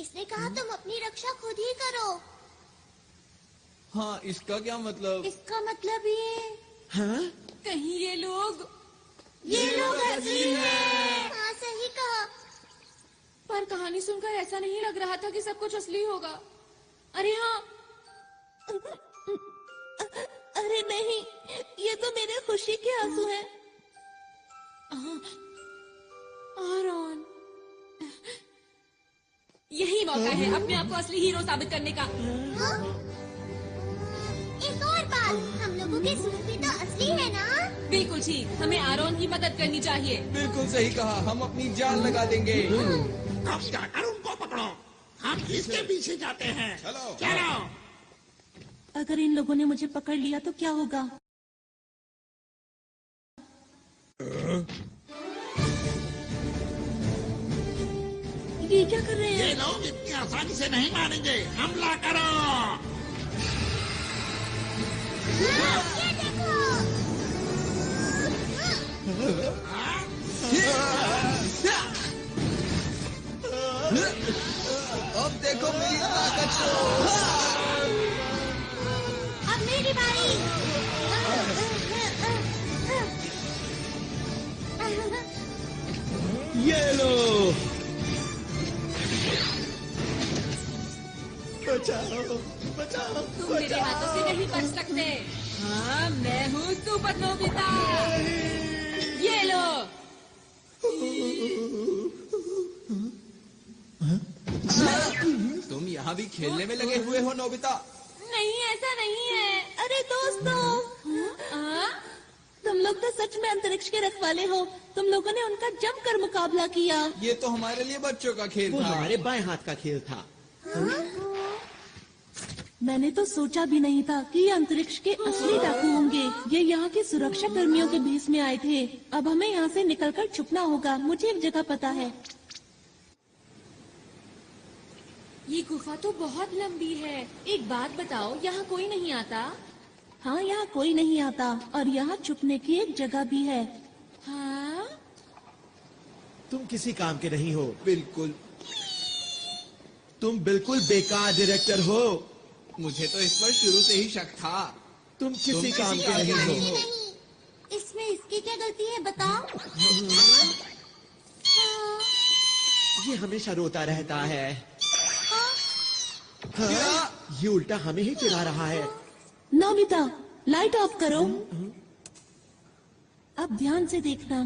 S4: इसने कहा तुम अपनी रक्षा खुद ही करो।
S2: हाँ, इसका क्या मतलब?
S4: इसका मतलब ये
S3: हाँ?
S1: कहीं ये लोग
S4: असली हैं। हाँ सही कहा।
S1: पर कहानी सुनकर ऐसा नहीं लग रहा था कि सब कुछ असली होगा। अरे हाँ,
S7: अरे नहीं, ये तो मेरे खुशी के आंसू हैं।
S1: आरॉन, यही मौका है अपने आप को असली हीरो साबित करने का।
S4: हाँ? एक और बात, हम लोगों के सूट भी तो असली है ना?
S1: बिल्कुल ठीक, हमें आरॉन की मदद करनी चाहिए।
S2: बिल्कुल सही कहा, हम अपनी जान लगा देंगे।
S12: अब जाकर उनको पकड़ो, हम इसके पीछे जाते हैं।
S5: चलो
S12: चलो।
S7: अगर इन लोगों ने मुझे पकड़ लिया तो क्या होगा? ये क्या कर रहे
S12: ये
S7: हैं?
S12: लोग इतनी आसानी से नहीं मानेंगे। हमला करो।
S4: ये देखो।
S2: अब देखो मेरी ताकत को।
S4: अब मेरी बारी।
S3: ये लो। बचाओ बचाओ
S1: तुम मेरे हाथों से नहीं बच सकते। हाँ, मैं हूँ सुपर नोबिता। ये लो।
S2: तुम यहाँ भी खेलने में लगे हुए हो नोबिता?
S1: नहीं, ऐसा नहीं है।
S7: अरे दोस्तों, तुम लोग तो सच में अंतरिक्ष के रखवाले हो। तुम लोगों ने उनका जमकर मुकाबला किया।
S2: ये तो हमारे लिए बच्चों का खेल
S3: वो
S2: था।
S3: हमारे बाएं हाथ का खेल था।
S7: मैंने तो सोचा भी नहीं था कि ये अंतरिक्ष के असली डाकू होंगे। ये यहाँ के सुरक्षा कर्मियों के भेष में आए थे। अब हमें यहाँ से निकलकर छुपना होगा। मुझे एक जगह पता है।
S1: ये गुफा तो बहुत लंबी है। एक बात बताओ, यहाँ कोई नहीं आता?
S7: हाँ, यहाँ कोई नहीं आता और यहाँ छुपने की एक जगह भी है।
S1: हाँ?
S3: तुम किसी काम के नहीं हो।
S2: बिल्कुल।
S3: तुम बिल्कुल बेकार डायरेक्टर हो।
S2: मुझे तो इस पर शुरू से ही शक था।
S3: तुम किसी काम के नहीं हो।
S4: नहीं, इसमें इसकी क्या गलती है बताओ?
S3: ये हमेशा रोता रहता है। हाँ, ये उल्टा हमें ही चिढ़ा रहा है।
S7: नोबिता, लाइट ऑफ करो। अब ध्यान से देखना।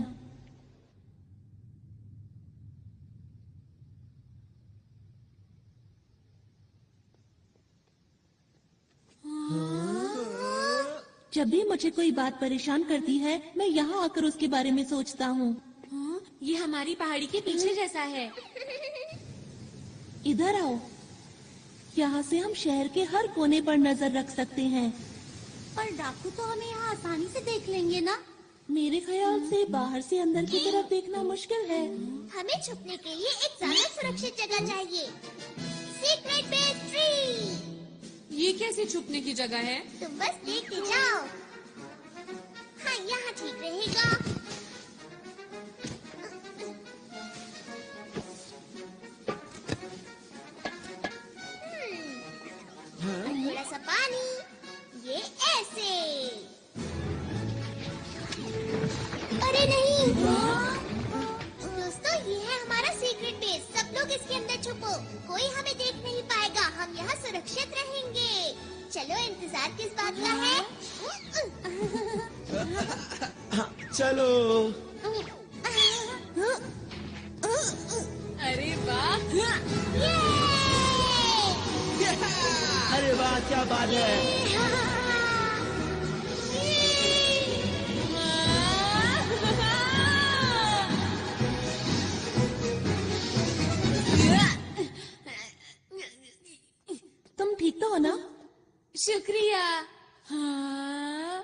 S7: जब भी मुझे कोई बात परेशान करती है, मैं यहाँ आकर उसके बारे में सोचता हूँ।
S1: हाँ, ये हमारी पहाड़ी के पीछे जैसा है।
S7: इधर आओ। यहाँ से हम शहर के हर कोने पर नजर रख सकते हैं।
S4: पर डाकू तो हमें यहाँ आसानी से देख लेंगे ना?
S7: मेरे ख्याल से बाहर से अंदर की तरफ देखना मुश्किल है।
S4: हमें छुपने के लिए एक ज्यादा सुरक्षित जगह चाहिए। Secret base tree.
S1: ये कैसे छुपने की जगह है?
S4: तुम बस देखते जाओ। हाँ, यहाँ ठीक रहेगा। थोड़ा सा पानी, ये ऐसे। अरे नहीं, दोस्तों इसके अंदर छुपो, कोई हमें देख नहीं पाएगा, हम यहाँ सुरक्षित रहेंगे। चलो, इंतजार किस बात का है?
S3: हाँ, चलो।
S1: अरे वाह!
S3: अरे वाह, क्या बात है।
S7: तुम ठीक तो हो ना?
S1: शुक्रिया। हाँ।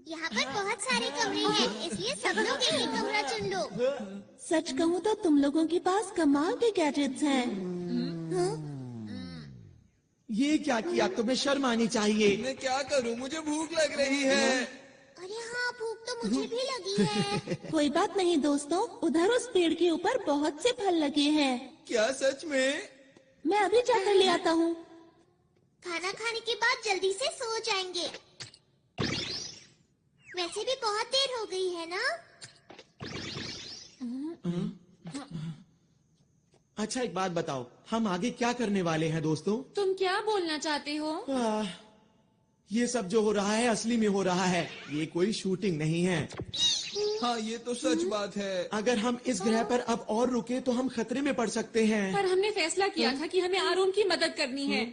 S4: यहाँ पर बहुत सारे कमरे हैं, इसलिए सब लोग एक ही कमरा चुन लो।
S7: सच कहूँ तो तुम लोगों के पास कमाल के गैजेट्स हैं।
S3: ये क्या किया? तुम्हें शर्म आनी चाहिए।
S2: मैं क्या करूं? मुझे भूख लग रही है।
S4: अरे हाँ, भूख तो मुझे भी लगी है।
S7: कोई बात नहीं दोस्तों, उधर उस पेड़ के ऊपर बहुत से फल लगे हैं।
S2: क्या सच में?
S7: मैं अभी जाकर ले आता हूँ।
S4: खाना खाने के बाद जल्दी से सो जाएंगे। वैसे भी बहुत देर हो गई है ना?
S3: अच्छा, एक बात बताओ, हम आगे क्या करने वाले हैं दोस्तों?
S1: तुम क्या बोलना चाहते हो?
S3: ये सब जो हो रहा है असली में हो रहा है, ये कोई शूटिंग नहीं है।
S2: हाँ, ये तो सच बात है।
S3: अगर हम इस ग्रह पर अब और रुके तो हम खतरे में पड़ सकते हैं।
S1: पर हमने फैसला किया था कि हमें आरोन की मदद करनी है।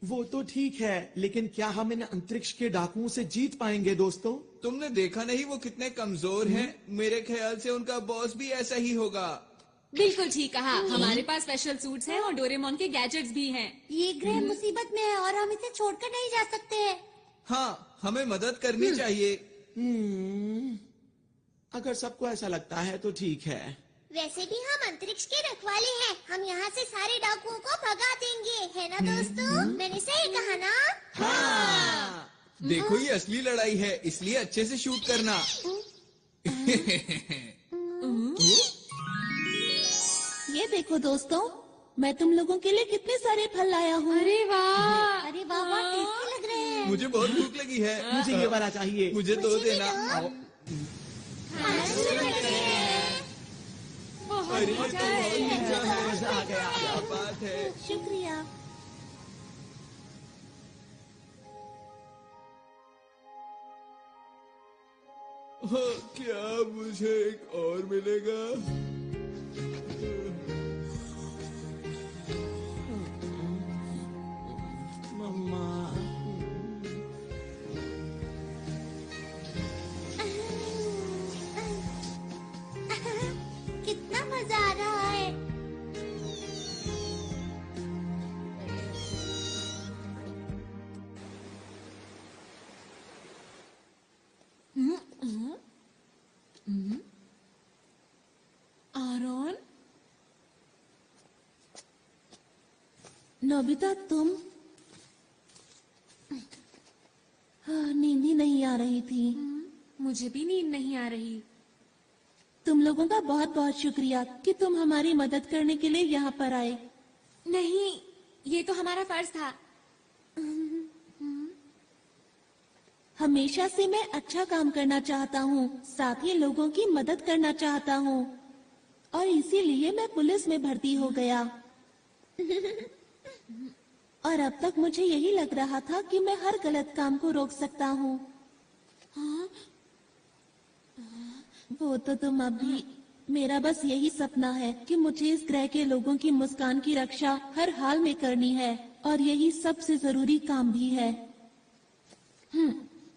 S3: वो तो ठीक है, लेकिन क्या हम इन अंतरिक्ष के डाकुओं से जीत पाएंगे दोस्तों?
S2: तुमने देखा नहीं वो कितने कमजोर हैं? मेरे ख्याल से उनका बॉस भी ऐसा ही होगा।
S1: बिल्कुल ठीक कहा। हमारे पास स्पेशल सूट्स हैं और डोरेमोन के गैजेट्स भी हैं।
S4: ये ग्रह मुसीबत में है और हम इसे छोड़कर नहीं जा सकते।
S2: हाँ, हमें मदद करनी चाहिए।
S3: अगर सबको ऐसा लगता है तो ठीक है।
S4: वैसे भी हम अंतरिक्ष के रखवाले हैं, हम यहाँ से सारे डाकुओं को भगा देंगे, है ना दोस्तों? मैंने सही कहा ना?
S2: हाँ। देखो, ये असली लड़ाई है, इसलिए अच्छे से शूट करना।
S7: ये देखो दोस्तों, मैं तुम लोगों के लिए कितने सारे फल लाया हूँ।
S1: अरे वाह!
S4: अरे वाह, बहुत टेस्टी लग रहे हैं।
S2: मुझे बहुत भूख लगी है।
S3: मुझे ये वाला चाहिए।
S2: मुझे दो देना। आओ। अरे,
S1: मजा है।
S3: मजा आ गया।
S2: क्या बात है।
S7: शुक्रिया।
S2: क्या मुझे एक और मिलेगा?
S3: मम्मा।
S4: कितना मजा आ रहा है।
S1: आरोन?
S7: नोबिता, तुम? हाँ, नींद ही नहीं आ रही थी।
S1: मुझे भी नींद नहीं आ रही।
S7: तुम लोगों का बहुत बहुत शुक्रिया कि तुम हमारी मदद करने के लिए यहाँ पर आए।
S1: नहीं, ये तो हमारा फर्ज था।
S7: हमेशा से मैं अच्छा काम करना चाहता हूँ, साथ ही लोगों की मदद करना चाहता हूँ, और इसीलिए मैं पुलिस में भर्ती हो गया। और अब तक मुझे यही लग रहा था कि मैं हर गलत काम को रोक सकता हूँ। वो तो तुम अब भी। मेरा बस यही सपना है कि मुझे इस ग्रह के लोगों की मुस्कान की रक्षा हर हाल में करनी है, और यही सबसे जरूरी काम भी है।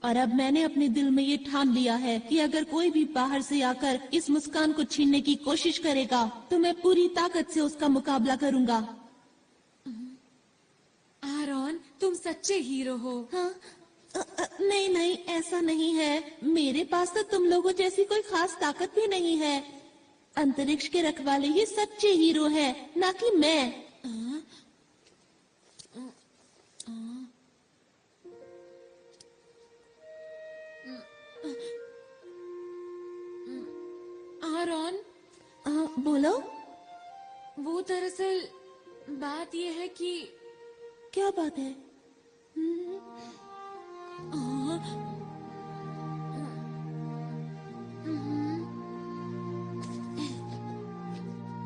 S7: और अब मैंने अपने दिल में ये ठान लिया है कि अगर कोई भी बाहर से आकर इस मुस्कान को छीनने की कोशिश करेगा तो मैं पूरी ताकत से उसका मुकाबला करूंगा।
S1: आरोन, तुम सच्चे हीरो हो।
S7: हाँ? नहीं नहीं, ऐसा नहीं है। मेरे पास तो तुम लोगों जैसी कोई खास ताकत भी नहीं है। अंतरिक्ष के रखवाले ही सच्चे हीरो हैं, ना कि मैं।
S1: आरोन?
S7: बोलो।
S1: वो दरअसल बात ये है कि...
S7: क्या बात है?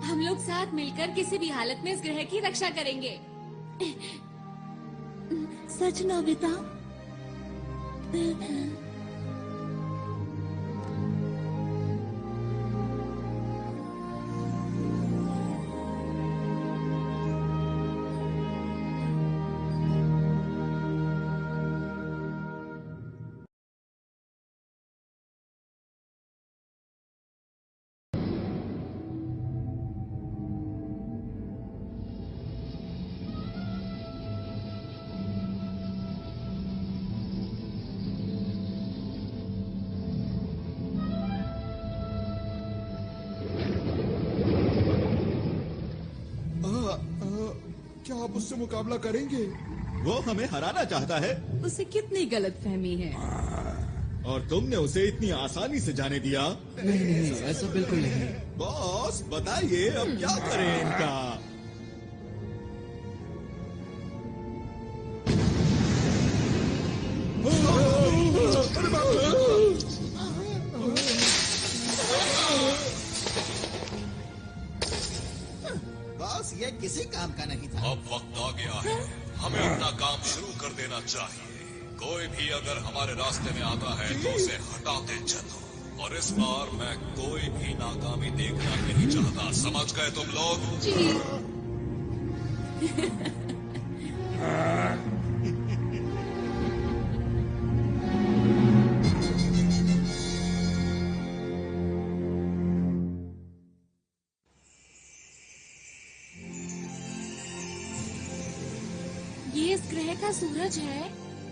S1: हम लोग लोग साथ मिलकर किसी भी हालत में इस ग्रह की रक्षा करेंगे।
S7: सच नोबिता?
S10: क्या आप उससे मुकाबला करेंगे?
S11: वो हमें हराना चाहता है।
S1: उसे कितनी गलतफहमी है।
S11: और तुमने उसे इतनी आसानी से जाने दिया?
S3: नहीं, ऐसा बिल्कुल नहीं।
S11: बॉस बताइए अब क्या करें इनका? बॉस ये किसी काम का नहीं था।
S6: अब वक्त आ गया है, हमें अपना काम शुरू कर देना चाहिए। कोई भी अगर हमारे रास्ते में आता है तो उसे हटाते चलो। और इस बार मैं कोई भी नाकामी देखना नहीं चाहता, समझ गए तुम लोग?
S1: जी। ये इस ग्रह का सूरज है।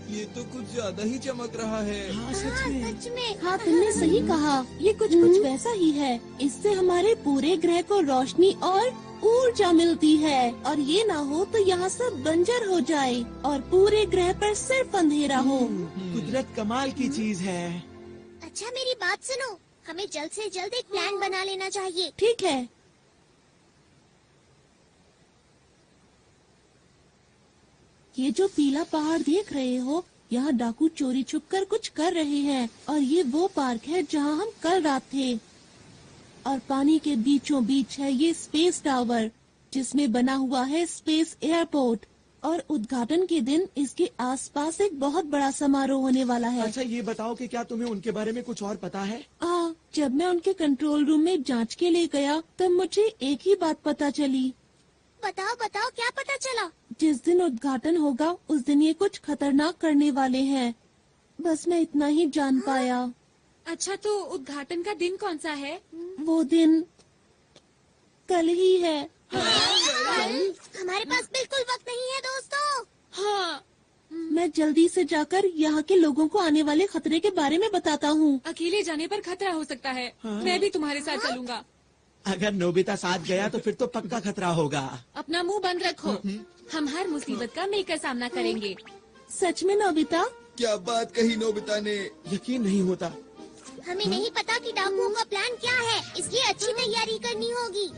S2: ये तो कुछ ज्यादा ही चमक रहा है।
S3: हाँ, सच में।
S7: हाँ तुमने सही कहा, ये कुछ वैसा ही है। इससे हमारे पूरे ग्रह को रोशनी और ऊर्जा मिलती है, और ये ना हो तो यहाँ सब बंजर हो जाए और पूरे ग्रह पर सिर्फ अंधेरा हो।
S3: कुदरत कमाल की चीज है।
S4: अच्छा मेरी बात सुनो, हमें जल्द से जल्द एक प्लान बना लेना चाहिए।
S7: ठीक है। ये जो पीला पहाड़ देख रहे हो, यहाँ डाकू चोरी छुपकर कुछ कर रहे हैं, और ये वो पार्क है जहाँ हम कल रात थे। और पानी के बीचों बीच है ये स्पेस टावर, जिसमें बना हुआ है स्पेस एयरपोर्ट। और उद्घाटन के दिन इसके आसपास एक बहुत बड़ा समारोह होने वाला है।
S3: अच्छा ये बताओ कि क्या तुम्हें उनके बारे में कुछ और पता है?
S7: जब मैं उनके कंट्रोल रूम में जांच के लिए गया तब मुझे एक ही बात पता चली।
S4: बताओ बताओ क्या पता चला?
S7: जिस दिन उद्घाटन होगा उस दिन ये कुछ खतरनाक करने वाले हैं। बस मैं इतना ही जान पाया।
S1: अच्छा तो उद्घाटन का दिन कौन सा है?
S7: वो दिन कल ही है।
S4: हमारे पास बिल्कुल वक्त नहीं है दोस्तों।
S1: हाँ।
S7: मैं जल्दी से जाकर यहाँ के लोगों को आने वाले खतरे के बारे में बताता हूँ।
S1: अकेले जाने पर खतरा हो सकता है। मैं भी तुम्हारे साथ चलूंगा।
S3: अगर नोबिता साथ गया तो फिर तो पक्का खतरा होगा।
S1: अपना मुंह बंद रखो। हम हर मुसीबत का मिलकर सामना करेंगे।
S7: सच में नोबिता?
S2: क्या बात कही नोबिता ने।
S3: यकीन नहीं होता।
S4: हमें नहीं पता कि डाकुओं का प्लान क्या है, इसलिए अच्छी तैयारी करनी होगी।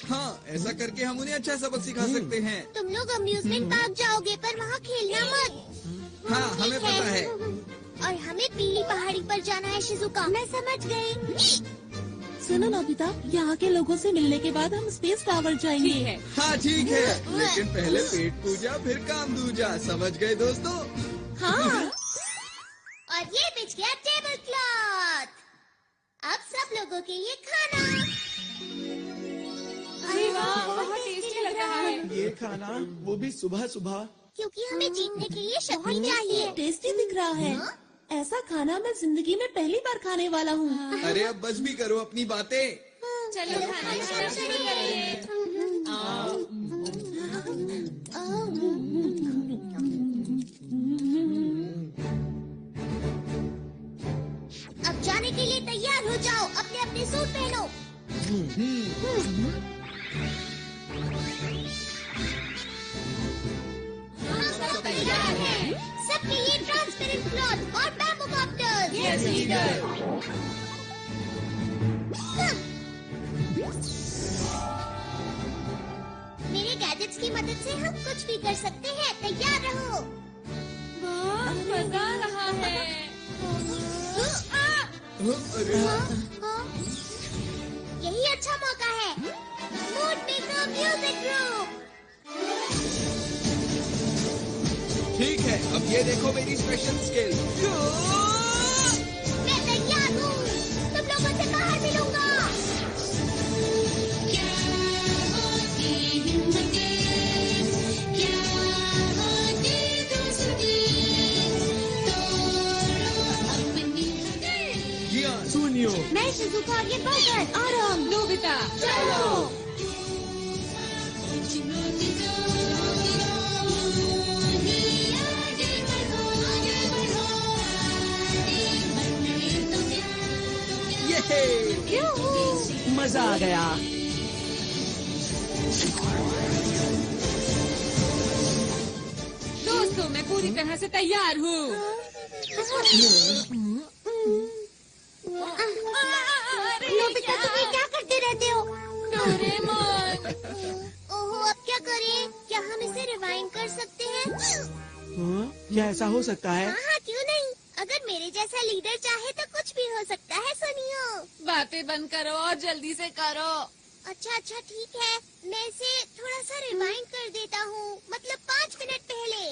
S2: हाँ ऐसा करके हम उन्हें अच्छा सबक सिखा सकते हैं।
S4: तुम लोग अम्यूजमेंट पार्क जाओगे पर वहाँ खेलना मत।
S2: हाँ हमें पता है।
S4: और हमें पीली पहाड़ी पर जाना है शिजुका। मैं समझ गई।
S7: सुनो नोबिता, यहाँ के लोगों से मिलने के बाद हम स्पेस टावर जाएंगे।
S1: ठीक है।
S2: हाँ ठीक है, लेकिन पहले पेट पूजा फिर काम दूजा, समझ गए दोस्तों?
S7: हाँ।
S4: और ये बिछ गया टेबल क्लॉथ। अब सब लोगों के लिए खाना।
S1: अरे वाह, बहुत टेस्टी लग रहा है।
S3: ये खाना वो भी सुबह सुबह।
S4: क्योंकि हमें जीतने के लिए शक्ति चाहिए।
S7: टेस्टी दिख रहा है। ऐसा खाना मैं जिंदगी में पहली बार खाने वाला हूँ।
S2: अरे अब बस भी करो अपनी बातें।
S1: चलो खाना शुरू करें।
S4: अब जाने के लिए तैयार हो जाओ, अपने अपने सूट पहनो।
S1: सब तैयार है।
S4: सबके लिए ट्रांसपेरेंट क्लॉथ और बैम्बू कॉप्टर्स।
S1: Yes leader.
S4: मेरे गैजेट्स की मदद से हम कुछ भी कर सकते हैं, तैयार रहो।
S1: वाह, मजा आ रहा है।
S2: अरे
S4: यही अच्छा मौका है। मूड में म्यूजिक ग्रुप।
S2: ठीक है, अब ये देखो मेरी स्पेशल स्किल।
S4: मैं तैयार हूँ, तुम लोगों से बाहर मिलूंगा।
S3: सुनियो,
S4: मैं शिजुका और ये बर्गर।
S1: आराम, नोबिता,
S4: चलो।
S3: मजा आ गया।
S1: दोस्तों मैं पूरी तरह से तैयार हूँ।
S4: नोबिता, तुम ये क्या करते रहते हो?
S1: डोरेमोन।
S4: ओहो, अब क्या करें? क्या हम इसे रिवाइंड कर सकते हैं?
S3: हाँ? क्या ऐसा हो सकता है?
S4: हाँ, क्यों नहीं? अगर मेरे जैसा लीडर चाहे तो कुछ भी हो सकता है। सुनियो,
S1: बातें बंद करो और जल्दी से करो।
S4: अच्छा अच्छा ठीक है, मैं इसे थोड़ा सा रिवाइंड कर देता हूँ, मतलब 5 मिनट पहले।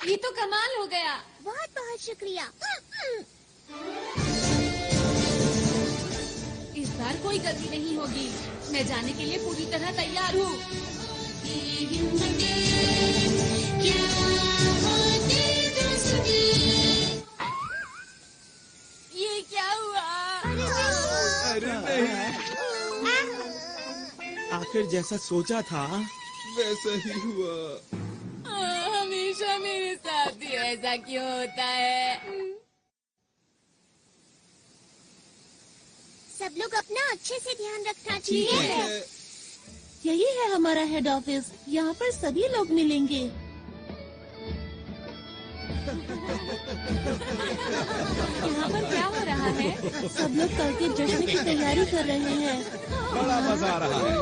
S1: ये तो कमाल हो गया।
S4: बहुत बहुत शुक्रिया।
S1: इस बार कोई गलती नहीं होगी। मैं जाने के लिए पूरी तरह तैयार हूँ। ये क्या हुआ?
S2: अरे नहीं,
S3: आखिर जैसा सोचा था
S2: वैसा ही हुआ।
S1: हमेशा मेरे साथ ही ऐसा क्यों होता है?
S4: सब लोग अपना अच्छे से ध्यान रखना
S2: ठीक
S4: चाहिए।
S2: है।
S7: यही है हमारा हेड ऑफिस। यहाँ पर सभी लोग मिलेंगे।
S1: यहाँ पर क्या हो रहा है?
S7: सब लोग कल के जश्न की तैयारी कर रहे हैं।
S5: बड़ा मजा आ रहा है।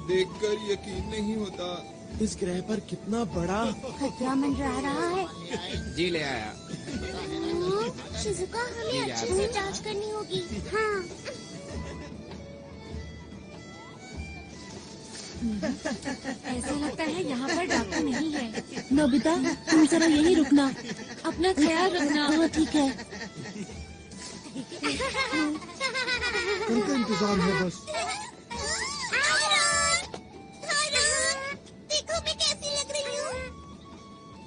S2: देखकर यकीन नहीं होता।
S3: इस ग्रह पर कितना बड़ा
S4: खतरा मंडरा रहा है।
S2: जी ले आया।
S4: शिजुका, हमें अच्छे से जांच करनी होगी। हाँ।
S1: ऐसा लगता है यहाँ पर डॉक्टर नहीं है।
S7: नोबिता, तुम जरा यहीं रुकना।
S1: अपना ख्याल रखना।
S7: हाँ ठीक है।
S10: उनका इंतजार है बस।
S4: देखो मैं कैसी लग रही हूँ।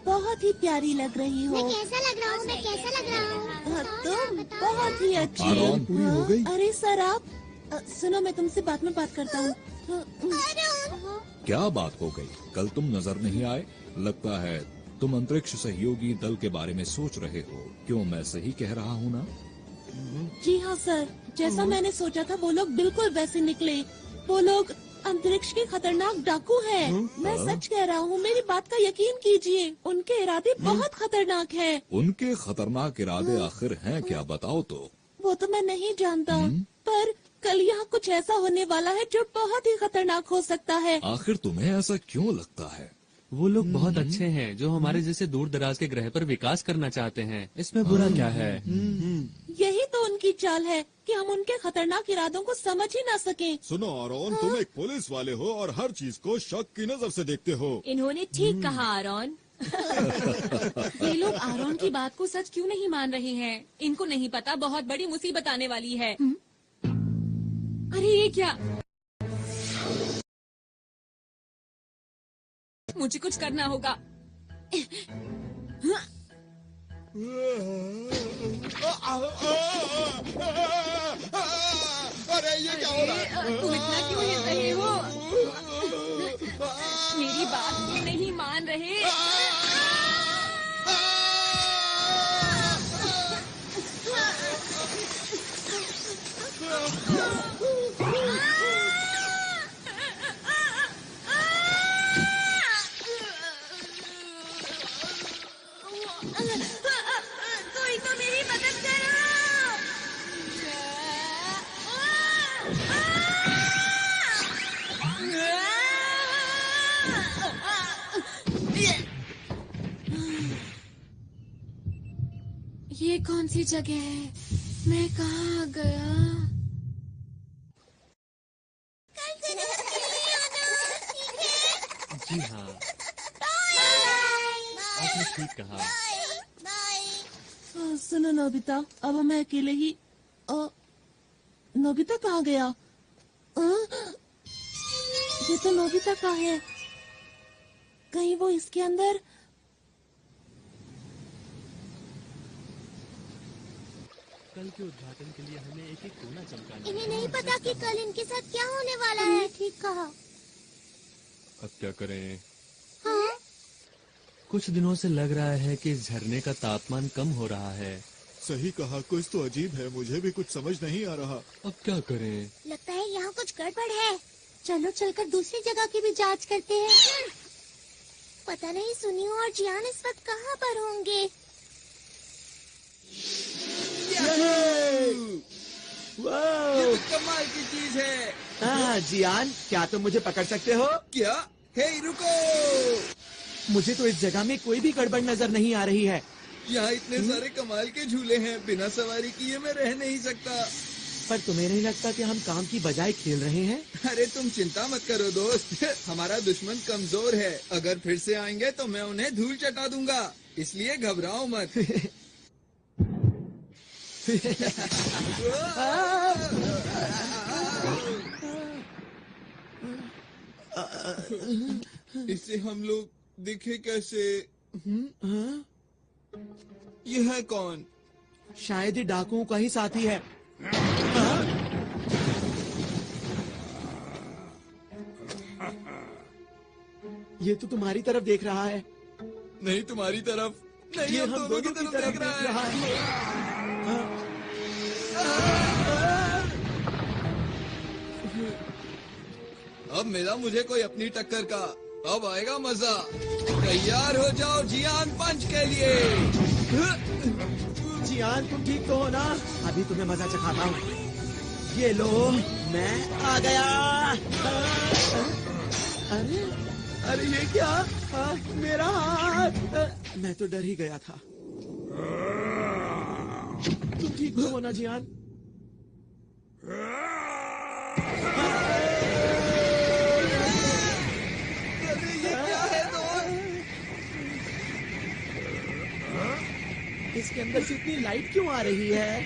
S7: बहुत ही प्यारी लग रही हो।
S4: मैं कैसा लग रहा हूँ? मैं कैसा लग रहा हूँ?
S7: हाँ, तुम बहुत ही अच्छी हो।
S10: आराम पूरी हो गई?
S7: अरे सर आप सुनो, मैं तुमसे बाद में बात करता हूँ।
S6: क्या बात हो गई? कल तुम नजर नहीं आए। लगता है तुम अंतरिक्ष सहयोगी दल के बारे में सोच रहे हो। क्यों, मैं सही कह रहा हूँ ना?
S7: जी हाँ सर, जैसा मैंने सोचा था वो लोग बिल्कुल वैसे निकले। वो लोग अंतरिक्ष के खतरनाक डाकू हैं। मैं सच कह रहा हूँ, मेरी बात का यकीन कीजिए। उनके इरादे बहुत खतरनाक हैं।
S6: उनके खतरनाक इरादे आखिर हैं क्या, बताओ तो।
S7: वो तो मैं नहीं जानता, पर कल यहाँ कुछ ऐसा होने वाला है जो बहुत ही खतरनाक हो सकता है।
S6: आखिर तुम्हें ऐसा क्यों लगता है?
S13: वो लोग बहुत अच्छे हैं जो हमारे जैसे दूर दराज के ग्रह पर विकास करना चाहते हैं। इसमें बुरा क्या है?
S7: यही तो उनकी चाल है कि हम उनके खतरनाक इरादों को समझ ही ना सकें।
S10: सुनो आरोन, तुम एक पुलिस वाले हो और हर चीज को शक की नजर से देखते हो।
S8: इन्होंने ठीक कहा आरोन।
S1: ये लोग आरोन की बात को सच क्यों नहीं मान रहे हैं? इनको नहीं पता बहुत बड़ी मुसीबत आने वाली है। अरे ये क्या? मुझे कुछ करना होगा।
S10: अरे ये क्या हो रहा है?
S1: तुम इतना क्यों हिल रहे हो? मेरी बात क्यों नहीं मान रहे?
S4: कोई तो मेरी मदद करो।
S1: कौन सी जगह है? मैं कहाँ गया?
S13: जी हाँ, आपने ठीक कहा।
S7: सुनो नोबिता, अब मैं अकेले ही नोबिता कहाँ गया? ये तो नोबिता का है। कहीं वो इसके अंदर?
S13: कल के उद्घाटन के लिए हमें एक एक कोना चमकाना है।
S4: इन्हें नहीं पता कि कल इनके साथ क्या होने वाला है। ठीक कहा।
S13: अब क्या करें?
S4: हाँ?
S13: कुछ दिनों से लग रहा है कि इस झरने का तापमान कम हो रहा है।
S10: सही कहा, कुछ तो अजीब है, मुझे भी कुछ समझ नहीं आ रहा।
S13: अब क्या करें?
S4: लगता है यहाँ कुछ गड़बड़ है। चलो चलकर दूसरी जगह की भी जांच करते हैं। पता नहीं सुनियो और जियान इस वक्त कहाँ पर होंगे।
S2: ये तो कमाल की चीज है।
S3: जियान, क्या तुम मुझे पकड़ सकते हो?
S2: क्या? हे रुको!
S3: मुझे तो इस जगह में कोई भी गड़बड़ नजर नहीं आ रही है।
S2: यहाँ इतने सारे कमाल के झूले हैं, बिना सवारी किए मैं रह नहीं सकता।
S3: पर तुम्हें नहीं लगता कि हम काम की बजाय खेल रहे हैं?
S2: अरे तुम चिंता मत करो दोस्त, हमारा दुश्मन कमजोर है। अगर फिर से आएंगे तो मैं उन्हें धूल चटा दूंगा, इसलिए घबराओ मत। इससे हम लोग दिखे कैसे? ये है कौन?
S3: शायद ही डाकुओं का ही साथी है। ये तो तुम्हारी तरफ देख रहा है।
S2: नहीं, तुम्हारी तरफ नहीं,
S3: ये
S2: हम दोनों की तरफ देख रहा है। अब मिला मुझे कोई अपनी टक्कर का, अब आएगा मजा। तैयार हो जाओ जियान पंच के लिए।
S3: जियान, तुम ठीक तो हो ना? अभी तुम्हें मजा चखाता हूँ। ये लो, मैं आ गया। अरे अरे ये क्या? मेरा हाथ! मैं तो डर ही गया था। तुम ठीक तो हो ना जियान? इसके अंदर से इतनी लाइट क्यों आ रही है?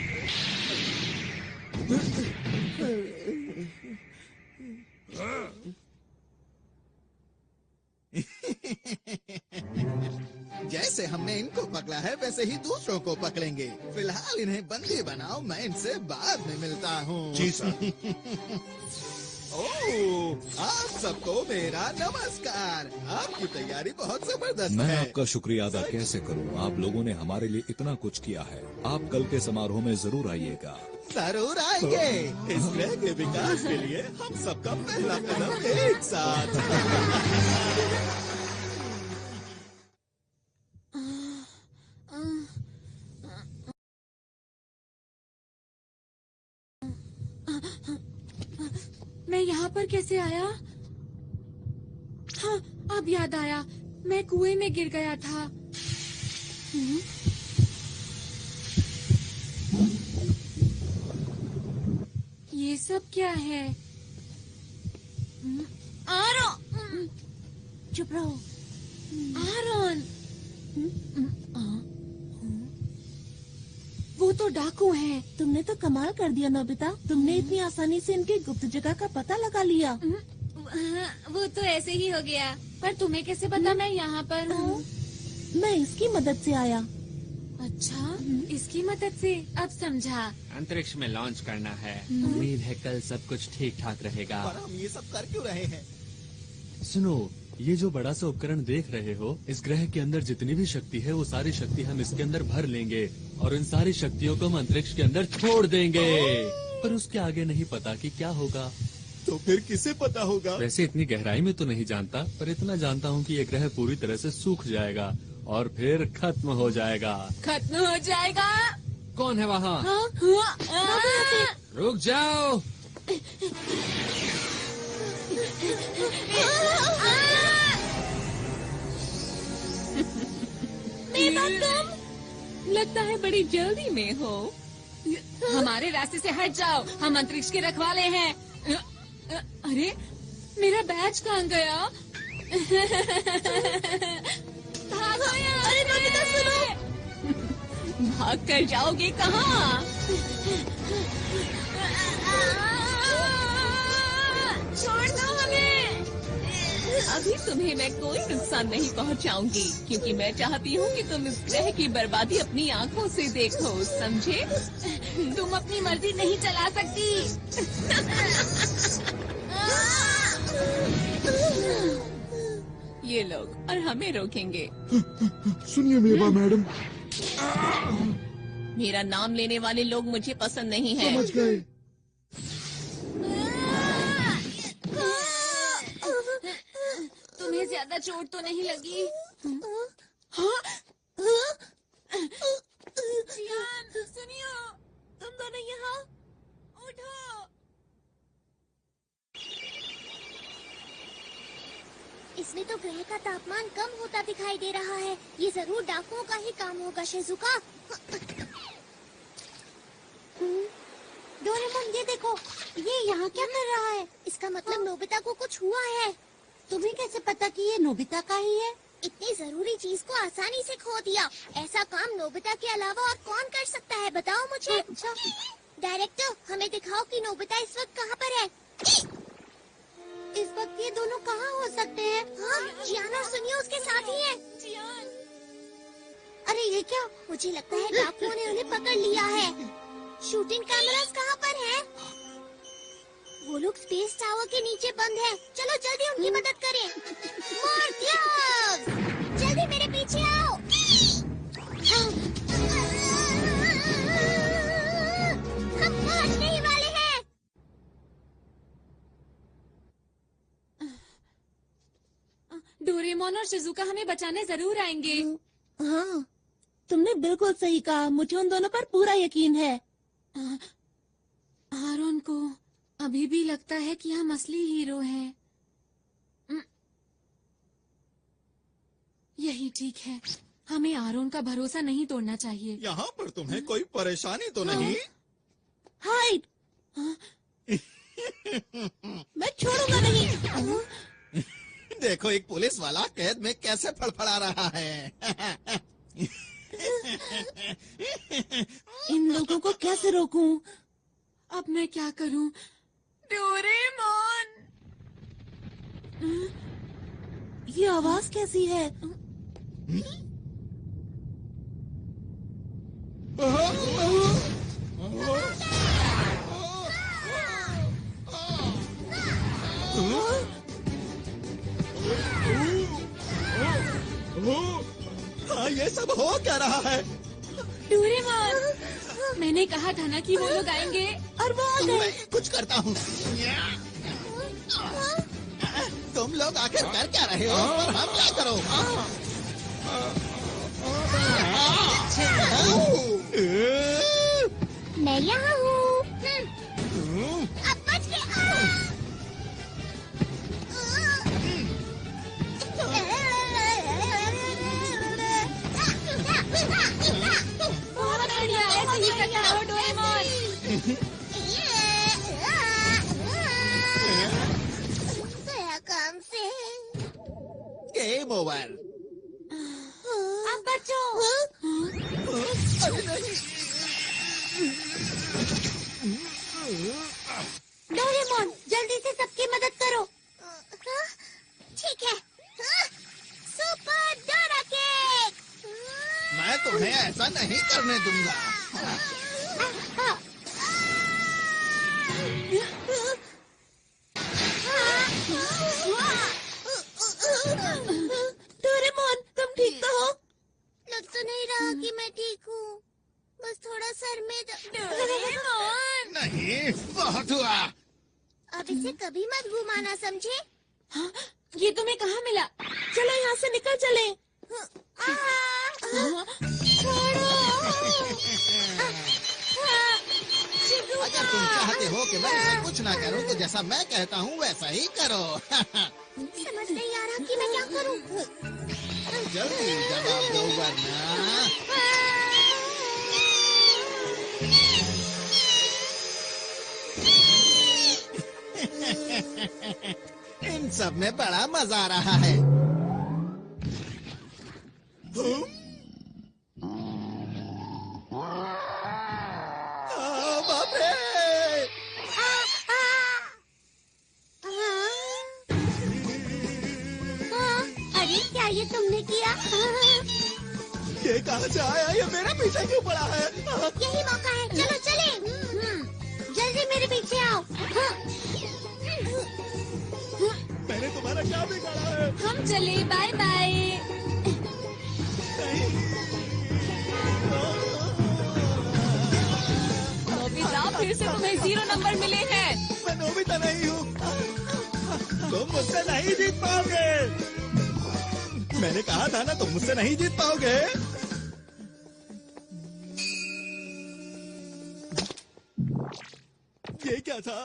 S11: जैसे हमने इनको पकड़ा है वैसे ही दूसरों को पकड़ेंगे। फिलहाल इन्हें बंदी बनाओ, मैं इनसे बाद में मिलता हूँ।
S10: जी सर।
S11: ओह, आप सबको मेरा नमस्कार। आपकी तैयारी बहुत जबरदस्त
S6: मैं
S11: है।
S6: आपका शुक्रिया अदा कैसे करूं? आप लोगों ने हमारे लिए इतना कुछ किया है। आप कल के समारोह में जरूर आइएगा।
S11: जरूर आएंगे। इस ग्रह के विकास के लिए हम सबका पहला कदम एक साथ।
S1: मैं यहाँ पर कैसे आया? हाँ, अब याद आया, मैं कुएं में गिर गया था। ये सब क्या है? आरोन!
S7: चुप रहो।
S1: आरोन! वो तो डाकू हैं।
S7: तुमने तो कमाल कर दिया नोबिता। तुमने इतनी आसानी से इनकी गुप्त जगह का पता लगा लिया।
S1: वो तो ऐसे ही हो गया। पर तुम्हें कैसे पता मैं यहाँ पर हूँ?
S7: मैं इसकी मदद से आया।
S1: अच्छा, इसकी मदद से? अब समझा।
S13: अंतरिक्ष में लॉन्च करना है। उम्मीद है कल सब कुछ ठीक ठाक रहेगा।
S11: पर हम ये सब कर क्यों रहे हैं?
S13: सुनो, ये जो बड़ा सा उपकरण देख रहे हो, इस ग्रह के अंदर जितनी भी शक्ति है वो सारी शक्ति हम इसके अंदर भर लेंगे और इन सारी शक्तियों को हम अंतरिक्ष के अंदर छोड़ देंगे। पर उसके आगे नहीं पता कि क्या होगा।
S10: तो फिर किसे पता होगा?
S13: वैसे इतनी गहराई में तो नहीं जानता, पर इतना जानता हूँ कि ये ग्रह पूरी तरह से सूख जाएगा और फिर खत्म हो जाएगा।
S1: खत्म हो जाएगा?
S13: कौन है वहाँ?
S1: हाँ?
S13: रुक जाओ।
S4: मेरा गम!
S1: लगता है बड़ी जल्दी में हो। हमारे रास्ते से हट जाओ, हम अंतरिक्ष के रखवाले हैं। अरे मेरा बैज कहाँ गया? भागो यहाँ से।
S7: नोबिता सुनो।
S1: भाग कर जाओगे कहाँ? छोड़ दो हमें। अभी तुम्हें मैं कोई नुकसान नहीं पहुंचाऊंगी, क्योंकि मैं चाहती हूँ कि तुम इस ग्रह की बर्बादी अपनी आंखों से देखो, समझे? तुम अपनी मर्जी नहीं चला सकती। ये लोग और हमें रोकेंगे।
S10: सुनिए मेवा मैडम।
S9: मेरा नाम लेने वाले लोग मुझे पसंद नहीं है।
S10: समझ गए।
S1: तुम्हें ज्यादा चोट तो नहीं लगी? जियान, सुनियो, तुम दोनों यहाँ उठो।
S4: इसमें तो ग्रह का तापमान कम होता दिखाई दे रहा है। ये जरूर डाकुओं का ही काम होगा, शिजुका। डोरेमोन, ये देखो, ये यहाँ क्या कर रहा है? इसका मतलब नोबिता को कुछ हुआ है।
S7: तुम्हें कैसे पता कि ये नोबिता का ही है?
S4: इतनी जरूरी चीज को आसानी से खो दिया। ऐसा काम नोबिता के अलावा और कौन कर सकता है, बताओ मुझे। डायरेक्टर, हमें दिखाओ कि नोबिता इस वक्त कहाँ पर है।
S7: इस वक्त ये दोनों कहाँ हो सकते हैं?
S4: हाँ, जियान और सुनियो उसके साथ ही हैं।
S1: जियान,
S7: अरे ये क्या?
S4: मुझे लगता है डाकुओं ने उन्हें पकड़ लिया है। शूटिंग कैमरास कहाँ पर हैं? वो लोग स्पेस टावर के नीचे बंद हैं। चलो जल्दी उनकी मदद करें। मोर्टियस, जल्दी मेरे पीछे आओ। हम पहुंचने ही वाले हैं।
S1: डोरेमोन और शिजुका हमें बचाने जरूर आएंगे।
S7: हाँ, तुमने बिल्कुल सही कहा। मुझे उन दोनों पर पूरा यकीन है।
S1: आरोन को अभी भी लगता है कि हम असली हीरो हैं। यही ठीक है। हमें आरोन का भरोसा नहीं तोड़ना चाहिए।
S11: यहाँ पर तुम्हें कोई परेशानी तो नहीं?
S7: हाइड, मैं छोड़ूंगा नहीं।
S11: देखो, एक पुलिस वाला कैद में कैसे फड़फड़ा रहा है।
S7: इन लोगों को कैसे रोकूं?
S1: अब मैं क्या करूं? डोरेमोन!
S7: ये आवाज कैसी है?
S11: हाँ, ये सब हो क्या रहा है?
S1: डोरेमोन, मैंने कहा था ना कि वो लोग आएंगे।
S7: और वो आ गए।
S11: मैं कुछ करता हूँ। तुम लोग आखिर कर क्या रहे हो? उस पर हमला करो।
S4: मैं यहाँ हूँ। अब बच के
S1: बहुत बढ़िया, ऐसे ही करता रहो डोरेमोन।
S4: काम से
S11: गेम ओवर।
S7: अब बचो। डोरेमोन, जल्दी से सबकी मदद करो।
S4: ठीक है। Super Dora cake.
S11: मैं तुम्हें ऐसा नहीं करने दूंगा।
S7: डोरेमोन, तुम ठीक तो हो?
S4: लग तो नहीं रहा कि मैं ठीक हूँ। बस थोड़ा सर में
S1: डोरेमोन!
S11: नहीं, बहुत हुआ।
S4: अब इसे कभी मत घुमाना, समझे?
S1: हाँ, ये तुम्हें कहाँ मिला?
S7: चलो यहाँ से निकल चले।
S11: अगर तुम चाहते हो कि मैं इसे कुछ ना करूं, तो जैसा मैं कहता हूँ वैसा ही करो।
S4: समझ नहीं आ रहा कि मैं क्या करूँ।
S11: जल्दी जवाब दो वरना इन सब में बड़ा मजा आ रहा है। बाप रे!
S4: अरे क्या ये तुमने किया?
S11: ये कहाँ से आया? ये मेरे पीछे क्यों पड़ा है?
S4: यही मौका है, चलो चले। जल्दी मेरे पीछे आओ।
S11: मैंने तुम्हारा क्या बिगाड़ा है?
S8: हम चले, बाय बाय।
S1: नोबिता, फिर से तुम्हें 0 नंबर मिले हैं।
S11: मैं नोबिता नहीं हूँ। तुम मुझसे नहीं जीत पाओगे। मैंने कहा था ना, तुम मुझसे नहीं जीत पाओगे। ये क्या था?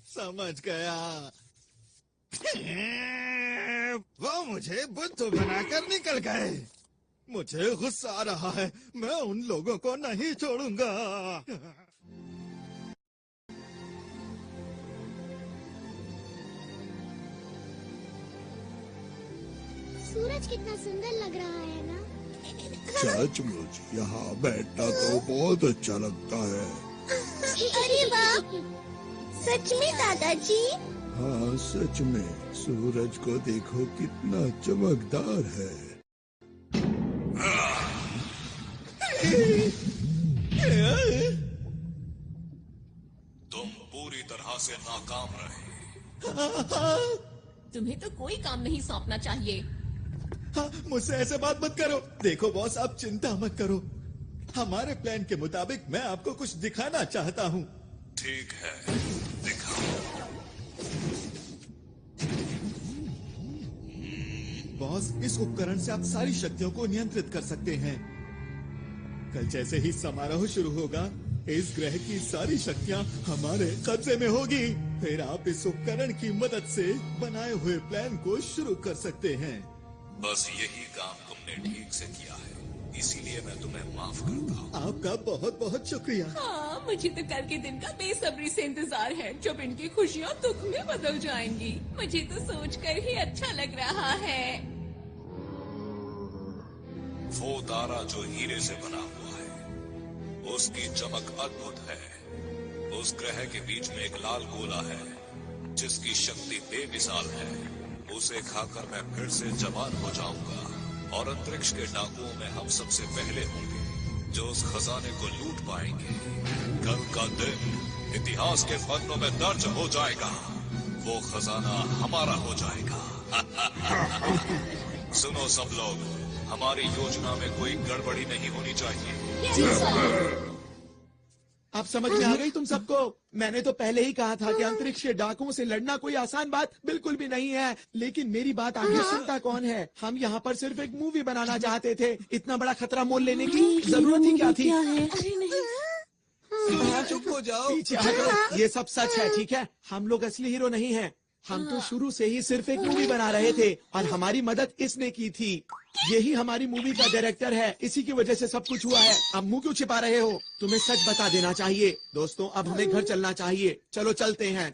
S11: समझ गया। वो मुझे बुद्धू बनाकर निकल गए। मुझे गुस्सा आ रहा है। मैं उन लोगों को नहीं छोड़ूंगा।
S4: सूरज कितना सुंदर लग रहा है ना?
S10: सचमुच यहाँ बैठना तो बहुत अच्छा लगता है।
S4: अरे वाह! सच में दादाजी?
S10: हाँ सच में, सूरज को देखो कितना चमकदार है।
S6: तुम पूरी तरह से नाकाम रहे।
S1: तुम्हें तो कोई काम नहीं सौंपना चाहिए।
S11: हाँ, मुझसे ऐसे बात मत करो। देखो बॉस, आप चिंता मत करो। हमारे प्लान के मुताबिक मैं आपको कुछ दिखाना चाहता हूँ।
S6: ठीक है, दिखाओ।
S11: बॉस, इस उपकरण से आप सारी शक्तियों को नियंत्रित कर सकते हैं। कल जैसे ही समारोह शुरू होगा, इस ग्रह की सारी शक्तियाँ हमारे कब्जे में होगी। फिर आप इस उपकरण की मदद से बनाए हुए प्लान को शुरू कर सकते हैं।
S6: बस यही काम तुमने ठीक से किया है, इसीलिए मैं तुम्हें माफ करता हूँ।
S11: आपका बहुत बहुत शुक्रिया।
S1: हाँ, मुझे तो कल के दिन का बेसब्री से इंतजार है, जब इनकी खुशियाँ दुख में बदल जाएंगी। मुझे तो सोचकर ही अच्छा लग रहा है।
S6: वो तारा जो हीरे से बना हुआ है, उसकी चमक अद्भुत है। उस ग्रह के बीच में एक लाल गोला है, जिसकी शक्ति बेमिसाल है। उसे खाकर मैं फिर से जवान हो जाऊंगा और अंतरिक्ष के डाकुओं में हम सबसे पहले होंगे जो उस खजाने को लूट पाएंगे। कल का दिन इतिहास के पन्नों में दर्ज हो जाएगा। वो खजाना हमारा हो जाएगा। सुनो सब लोग, हमारी योजना में कोई गड़बड़ी नहीं होनी चाहिए।
S3: अब समझ में आ गई तुम सबको? मैंने तो पहले ही कहा था कि अंतरिक्ष के डाकुओं से लड़ना कोई आसान बात बिल्कुल भी नहीं है। लेकिन मेरी बात आखिर सुनता कौन है? हम यहाँ पर सिर्फ एक मूवी बनाना चाहते थे। इतना बड़ा खतरा मोल लेने की जरूरत ही क्या थी?
S7: अरे नहीं,
S2: चुप हो जाओ।
S3: पीछे हटो। ये सब सच है, ठीक है? हम लोग असली हीरो नहीं हैं। हम तो शुरू से ही सिर्फ एक मूवी बना रहे थे और हमारी मदद इसने की थी। यही हमारी मूवी का डायरेक्टर है, इसी की वजह से सब कुछ हुआ है। अब मुंह क्यों छिपा रहे हो? तुम्हें सच बता देना चाहिए। दोस्तों, अब हमें घर चलना चाहिए। चलो चलते हैं।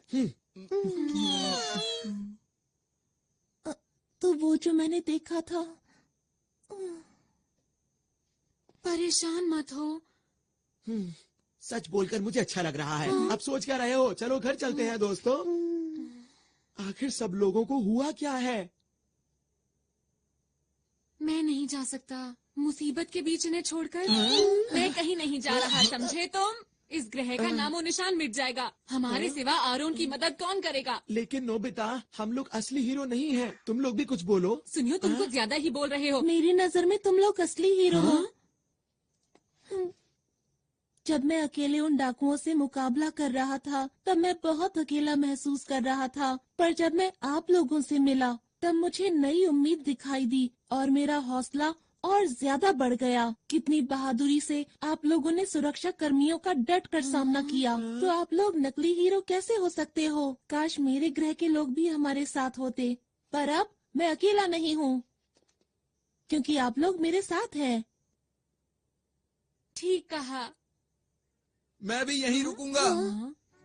S7: तो वो जो मैंने देखा था।
S8: परेशान मत हो।
S3: सच बोलकर मुझे अच्छा लग रहा है। अब सोच क्या रहे हो? चलो घर चलते हैं दोस्तों। आखिर सब लोगों को हुआ क्या है?
S8: मैं नहीं जा सकता, मुसीबत के बीच इन्हें छोड़कर। मैं कहीं नहीं जा रहा, समझे तुम? इस ग्रह का नामो निशान मिट जाएगा। हमारे सिवा आरोन की मदद कौन करेगा?
S3: लेकिन नोबिता, हम लोग असली हीरो नहीं हैं। तुम लोग भी कुछ बोलो।
S8: सुनियो, तुम कुछ ज्यादा ही बोल रहे हो।
S7: मेरी नजर में तुम लोग असली हीरो हो। जब मैं अकेले उन डाकुओं से मुकाबला कर रहा था, तब मैं बहुत अकेला महसूस कर रहा था। पर जब मैं आप लोगों से मिला, तब मुझे नई उम्मीद दिखाई दी और मेरा हौसला और ज्यादा बढ़ गया। कितनी बहादुरी से आप लोगों ने सुरक्षा कर्मियों का डट कर सामना किया। तो आप लोग नकली हीरो कैसे हो सकते हो? काश मेरे ग्रह के लोग भी हमारे साथ होते। पर अब मैं अकेला नहीं हूँ, क्योंकि आप लोग मेरे साथ हैं।
S8: ठीक कहा।
S2: मैं भी यहीं रुकूंगा।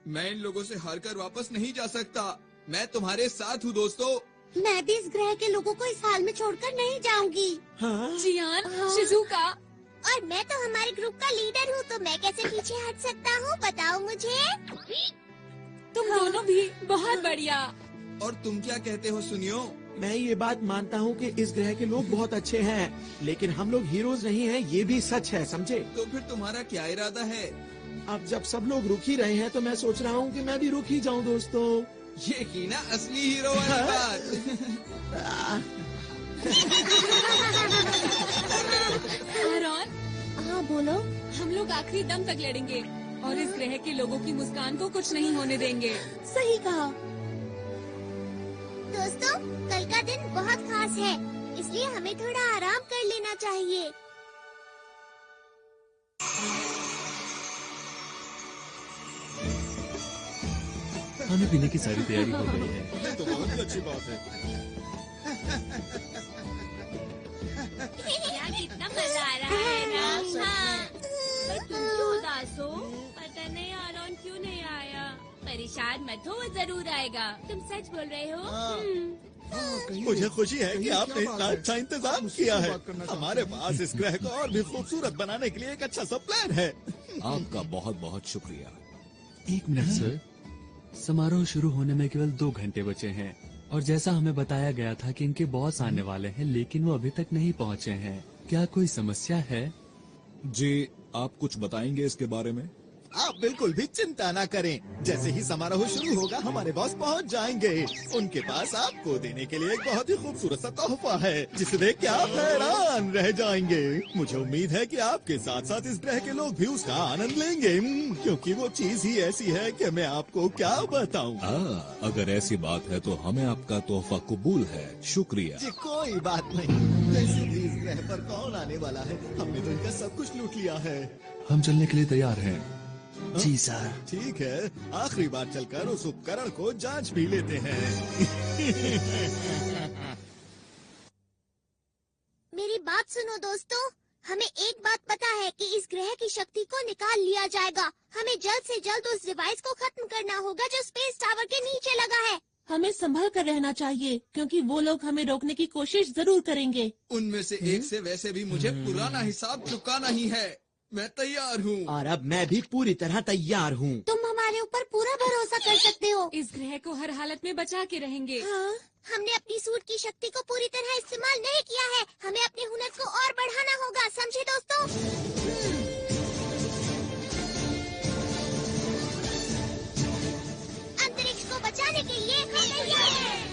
S2: मैं इन लोगों से हार कर वापस नहीं जा सकता। मैं तुम्हारे साथ हूँ दोस्तों।
S4: मैं भी इस ग्रह के लोगों को इस हाल में छोड़कर नहीं जाऊंगी।
S8: जियान, शिजुका।
S4: और मैं तो हमारे ग्रुप का लीडर हूँ, तो मैं कैसे पीछे हट सकता हूँ, बताओ मुझे।
S8: तुम दोनों भी बहुत बढ़िया।
S2: और तुम क्या कहते हो सुनियो?
S3: मैं ये बात मानता हूँ कि इस ग्रह के लोग बहुत अच्छे हैं, लेकिन हम लोग हीरोज नहीं हैं, ये भी सच है, समझे?
S2: तो फिर तुम्हारा क्या इरादा है?
S3: अब जब सब लोग रुक ही रहे हैं तो मैं सोच रहा हूँ कि मैं भी रुक ही जाऊँ दोस्तों।
S2: ये की ना असली हीरो वाली बात।
S8: आरॉन,
S7: हाँ बोलो।
S8: हम लोग आखिरी दम तक लड़ेंगे और इस ग्रह के लोगों की मुस्कान को कुछ नहीं होने देंगे।
S7: सही कहा।
S4: दोस्तों, कल का दिन बहुत खास है, इसलिए हमें थोड़ा आराम कर लेना चाहिए।
S13: खाने पीने की सारी तैयारी हो गई है।
S11: ये तो बहुत ही अच्छी बात है।
S1: यार कितना मजा आ रहा है ना। हाँ। पर तुम क्यों उदास हो? पता नहीं आरॉन क्यों नहीं आया। परेशान मत हो, वो जरूर आएगा। तुम सच बोल रहे हो?
S11: मुझे खुशी है कि आपने इतना अच्छा इंतजाम किया है। हमारे पास इस ग्रह को और भी खूबसूरत बनाने के लिए एक अच्छा सा प्लान है।
S6: आपका बहुत बहुत शुक्रिया।
S13: 1 मिनट सर, समारोह शुरू होने में केवल 2 घंटे बचे हैं और जैसा हमें बताया गया था कि इनके बॉस आने वाले हैं, लेकिन वो अभी तक नहीं पहुंचे हैं। क्या कोई समस्या है?
S6: जी, आप कुछ बताएंगे इसके बारे में?
S11: आप बिल्कुल भी चिंता ना करें। जैसे ही समारोह शुरू होगा हमारे बॉस पहुंच जाएंगे। उनके पास आपको देने के लिए एक बहुत ही खूबसूरत सा तोहफा है, जिसे देख के आप हैरान रह जाएंगे। मुझे उम्मीद है कि आपके साथ साथ इस ग्रह के लोग भी उसका आनंद लेंगे, क्योंकि वो चीज ही ऐसी है कि मैं आपको क्या बताऊं।
S6: अगर ऐसी बात है तो हमें आपका तोहफा कबूल है। शुक्रिया
S11: जी कोई बात नहीं। वैसे भी इस ग्रह पर कौन आने वाला है, हमने तो इनका सब कुछ लूट लिया है।
S13: हम चलने के लिए तैयार हैं। जी सर।
S11: ठीक है, आखिरी बार चलकर उस उपकरण को जांच भी लेते हैं।
S4: मेरी बात सुनो दोस्तों, हमें एक बात पता है कि इस ग्रह की शक्ति को निकाल लिया जाएगा। हमें जल्द से जल्द उस डिवाइस को खत्म करना होगा जो स्पेस टावर के नीचे लगा है।
S7: हमें संभल कर रहना चाहिए, क्योंकि वो लोग हमें रोकने की कोशिश जरूर करेंगे।
S2: उनमें से एक से वैसे भी मुझे पुराना हिसाब चुकाना ही है। मैं तैयार हूँ।
S3: और अब मैं भी पूरी तरह तैयार हूँ।
S4: तुम हमारे ऊपर पूरा भरोसा कर सकते हो।
S8: इस ग्रह को हर हालत में बचा के रहेंगे।
S4: हाँ, हमने अपनी सूट की शक्ति को पूरी तरह इस्तेमाल नहीं किया है। हमें अपने हुनर को और बढ़ाना होगा, समझे दोस्तों? अंतरिक्ष को बचाने के लिए हम तैयार हैं।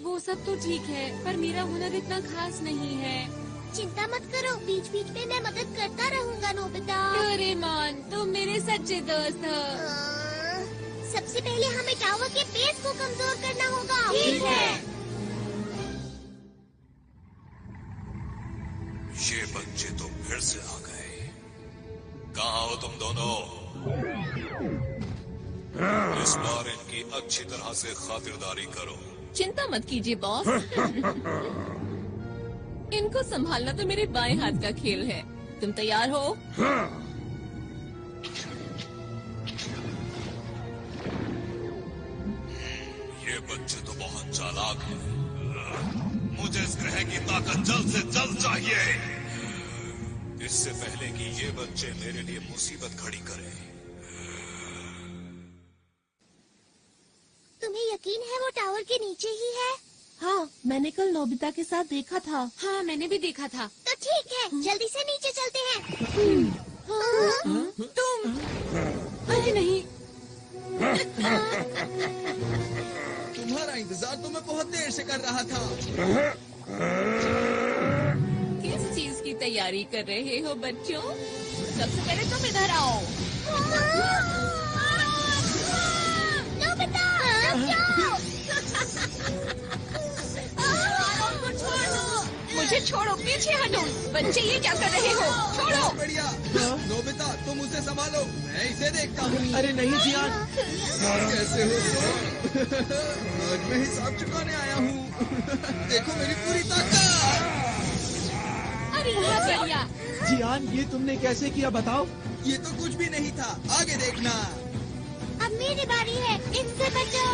S8: वो सब तो ठीक है, पर मेरा हुनर इतना खास नहीं है।
S4: चिंता मत करो, बीच बीच में मैं मदद करता रहूंगा नोबिता।
S8: डोरेमोन, तुम मेरे सच्चे दोस्त हो।
S4: सबसे पहले हमें टावर के बेस को कमजोर करना होगा। ठीक है।
S6: ये बच्चे तो फिर से आ गए। कहाँ हो तुम दोनों? इस बार इनकी अच्छी तरह से खातिरदारी करो।
S1: चिंता मत कीजिए बॉस। इनको संभालना तो मेरे बाएं हाथ का खेल है। तुम तैयार हो?
S6: ये बच्चे तो बहुत चालाक हैं। मुझे इस ग्रह की ताकत जल्द से जल्द चाहिए, इससे पहले कि ये बच्चे मेरे लिए मुसीबत खड़ी करें।
S4: तुम्हें यकीन है वो टावर के नीचे ही है?
S7: हाँ, मैंने कल नोबिता के साथ देखा था।
S8: हाँ, मैंने भी देखा था।
S4: तो ठीक है, जल्दी से नीचे चलते हैं।
S8: तुम? अरे नहीं।
S2: तुम्हारा इंतजार तो मैं बहुत देर से कर रहा था।
S1: किस चीज की तैयारी कर रहे हो बच्चों? सबसे पहले तुम इधर आओ।
S4: नोबिता, रुक जाओ।
S1: मुझे छोड़ो, पीछे हटो। बच्चे ये क्या कर रहे हो? छोड़ो।
S2: बढ़िया। नोबिता तुम उसे संभालो, मैं इसे देखता हूँ।
S3: अरे नहीं जियान,
S2: कैसे हो तुम? आज मैं हिसाब चुकाने आया हूँ। देखो मेरी पूरी ताकत।
S8: अरे ये क्या किया?
S3: जियान ये तुमने कैसे किया बताओ?
S2: ये तो कुछ भी नहीं था, आगे देखना।
S4: अब मेरी बारी है, इनसे बचो।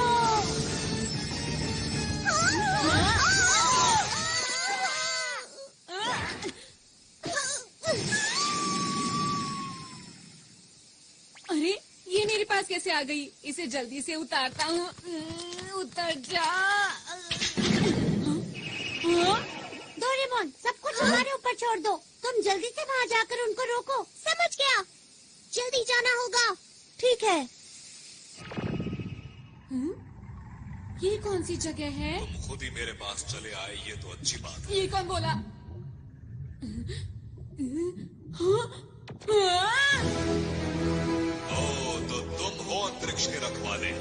S8: अरे ये मेरे पास कैसे आ गई? इसे जल्दी से उतारता हूँ। उतर जा।
S4: डोरेमोन, सब कुछ हमारे ऊपर छोड़ दो। तुम जल्दी से वहाँ जाकर उनको रोको। समझ गया? जल्दी जाना होगा।
S7: ठीक है।
S8: ये कौन सी जगह है?
S6: तुम खुद ही मेरे पास चले आए, ये तो अच्छी बात है।
S8: ये कौन बोला?
S6: ओ, तो तुम हो अंतरिक्ष के रखवाले,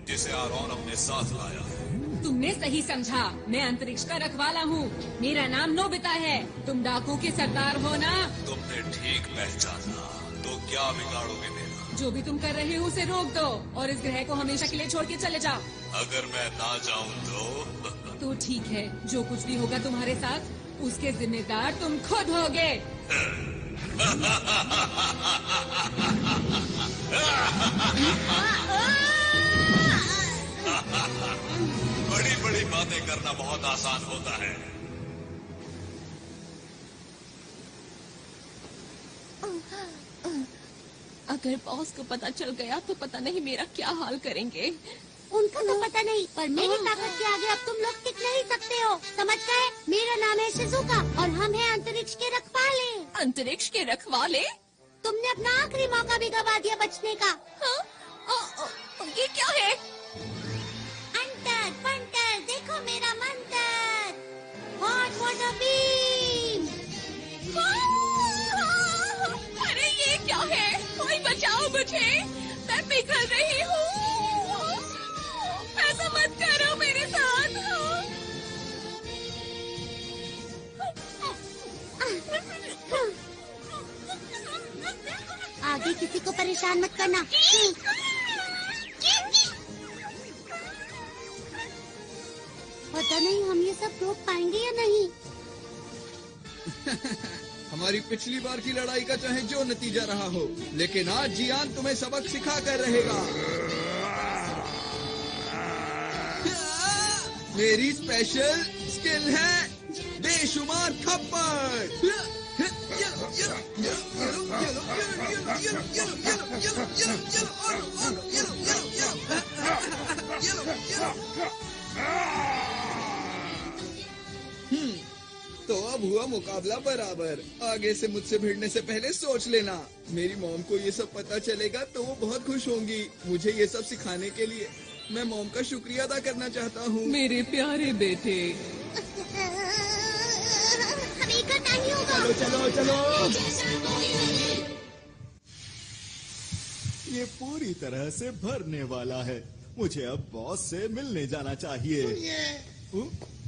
S6: जिसे आरोन अपने साथ लाया है।
S8: तुमने सही समझा, मैं अंतरिक्ष का रखवाला हूँ। मेरा नाम नोबिता है। तुम डाकू के सरदार हो ना?
S6: तुमने ठीक पहचाना। तो क्या बिगाड़ोगे मेरा?
S8: जो भी तुम कर रहे हो उसे रोक दो और इस ग्रह को हमेशा के लिए छोड़ के चले जाओ।
S6: अगर मैं ना जाऊँ
S8: तो ठीक है, जो कुछ भी होगा तुम्हारे साथ उसके जिम्मेदार तुम खुद होगे।
S6: बड़ी बड़ी बातें करना बहुत आसान होता है।
S1: अगर बॉस को पता चल गया तो पता नहीं मेरा क्या हाल करेंगे।
S4: उनको तो पता नहीं, पर मेरी ताकत के आगे अब तुम लोग टिक नहीं सकते हो। समझ गए? मेरा नाम है शिजुका और हम हैं अंतरिक्ष के रखवाले।
S1: अंतरिक्ष के रखवाले?
S4: तुमने अपना आखिरी मौका भी गवा दिया बचने का।
S1: ये क्या है?
S4: अंतर पंटर, देखो मेरा मंत्र, हॉट वाटर बीम।
S1: अरे ये क्या है? कोई बचाओ मुझे, मैं पिघल रही हूँ। ऐसा मत करो मेरे साथ।
S4: आगे किसी को परेशान मत करना। पता नहीं हम ये सब रोक पाएंगे या नहीं।
S2: हमारी पिछली बार की लड़ाई का चाहे जो नतीजा रहा हो, लेकिन आज जियान तुम्हें सबक सिखा कर रहेगा। मेरी स्पेशल स्किल है बेशुमार थप्पड़। तो अब हुआ मुकाबला बराबर। आगे से मुझसे भिड़ने से पहले सोच लेना। मेरी मॉम को ये सब पता चलेगा तो वो बहुत खुश होंगी। मुझे ये सब सिखाने के लिए मैं मॉम का शुक्रिया अदा करना चाहता हूँ।
S1: मेरे प्यारे बेटे,
S4: हमें करना ही होगा।
S3: चलो चलो चलो।
S11: ये पूरी तरह से भरने वाला है। मुझे अब बॉस से मिलने जाना चाहिए।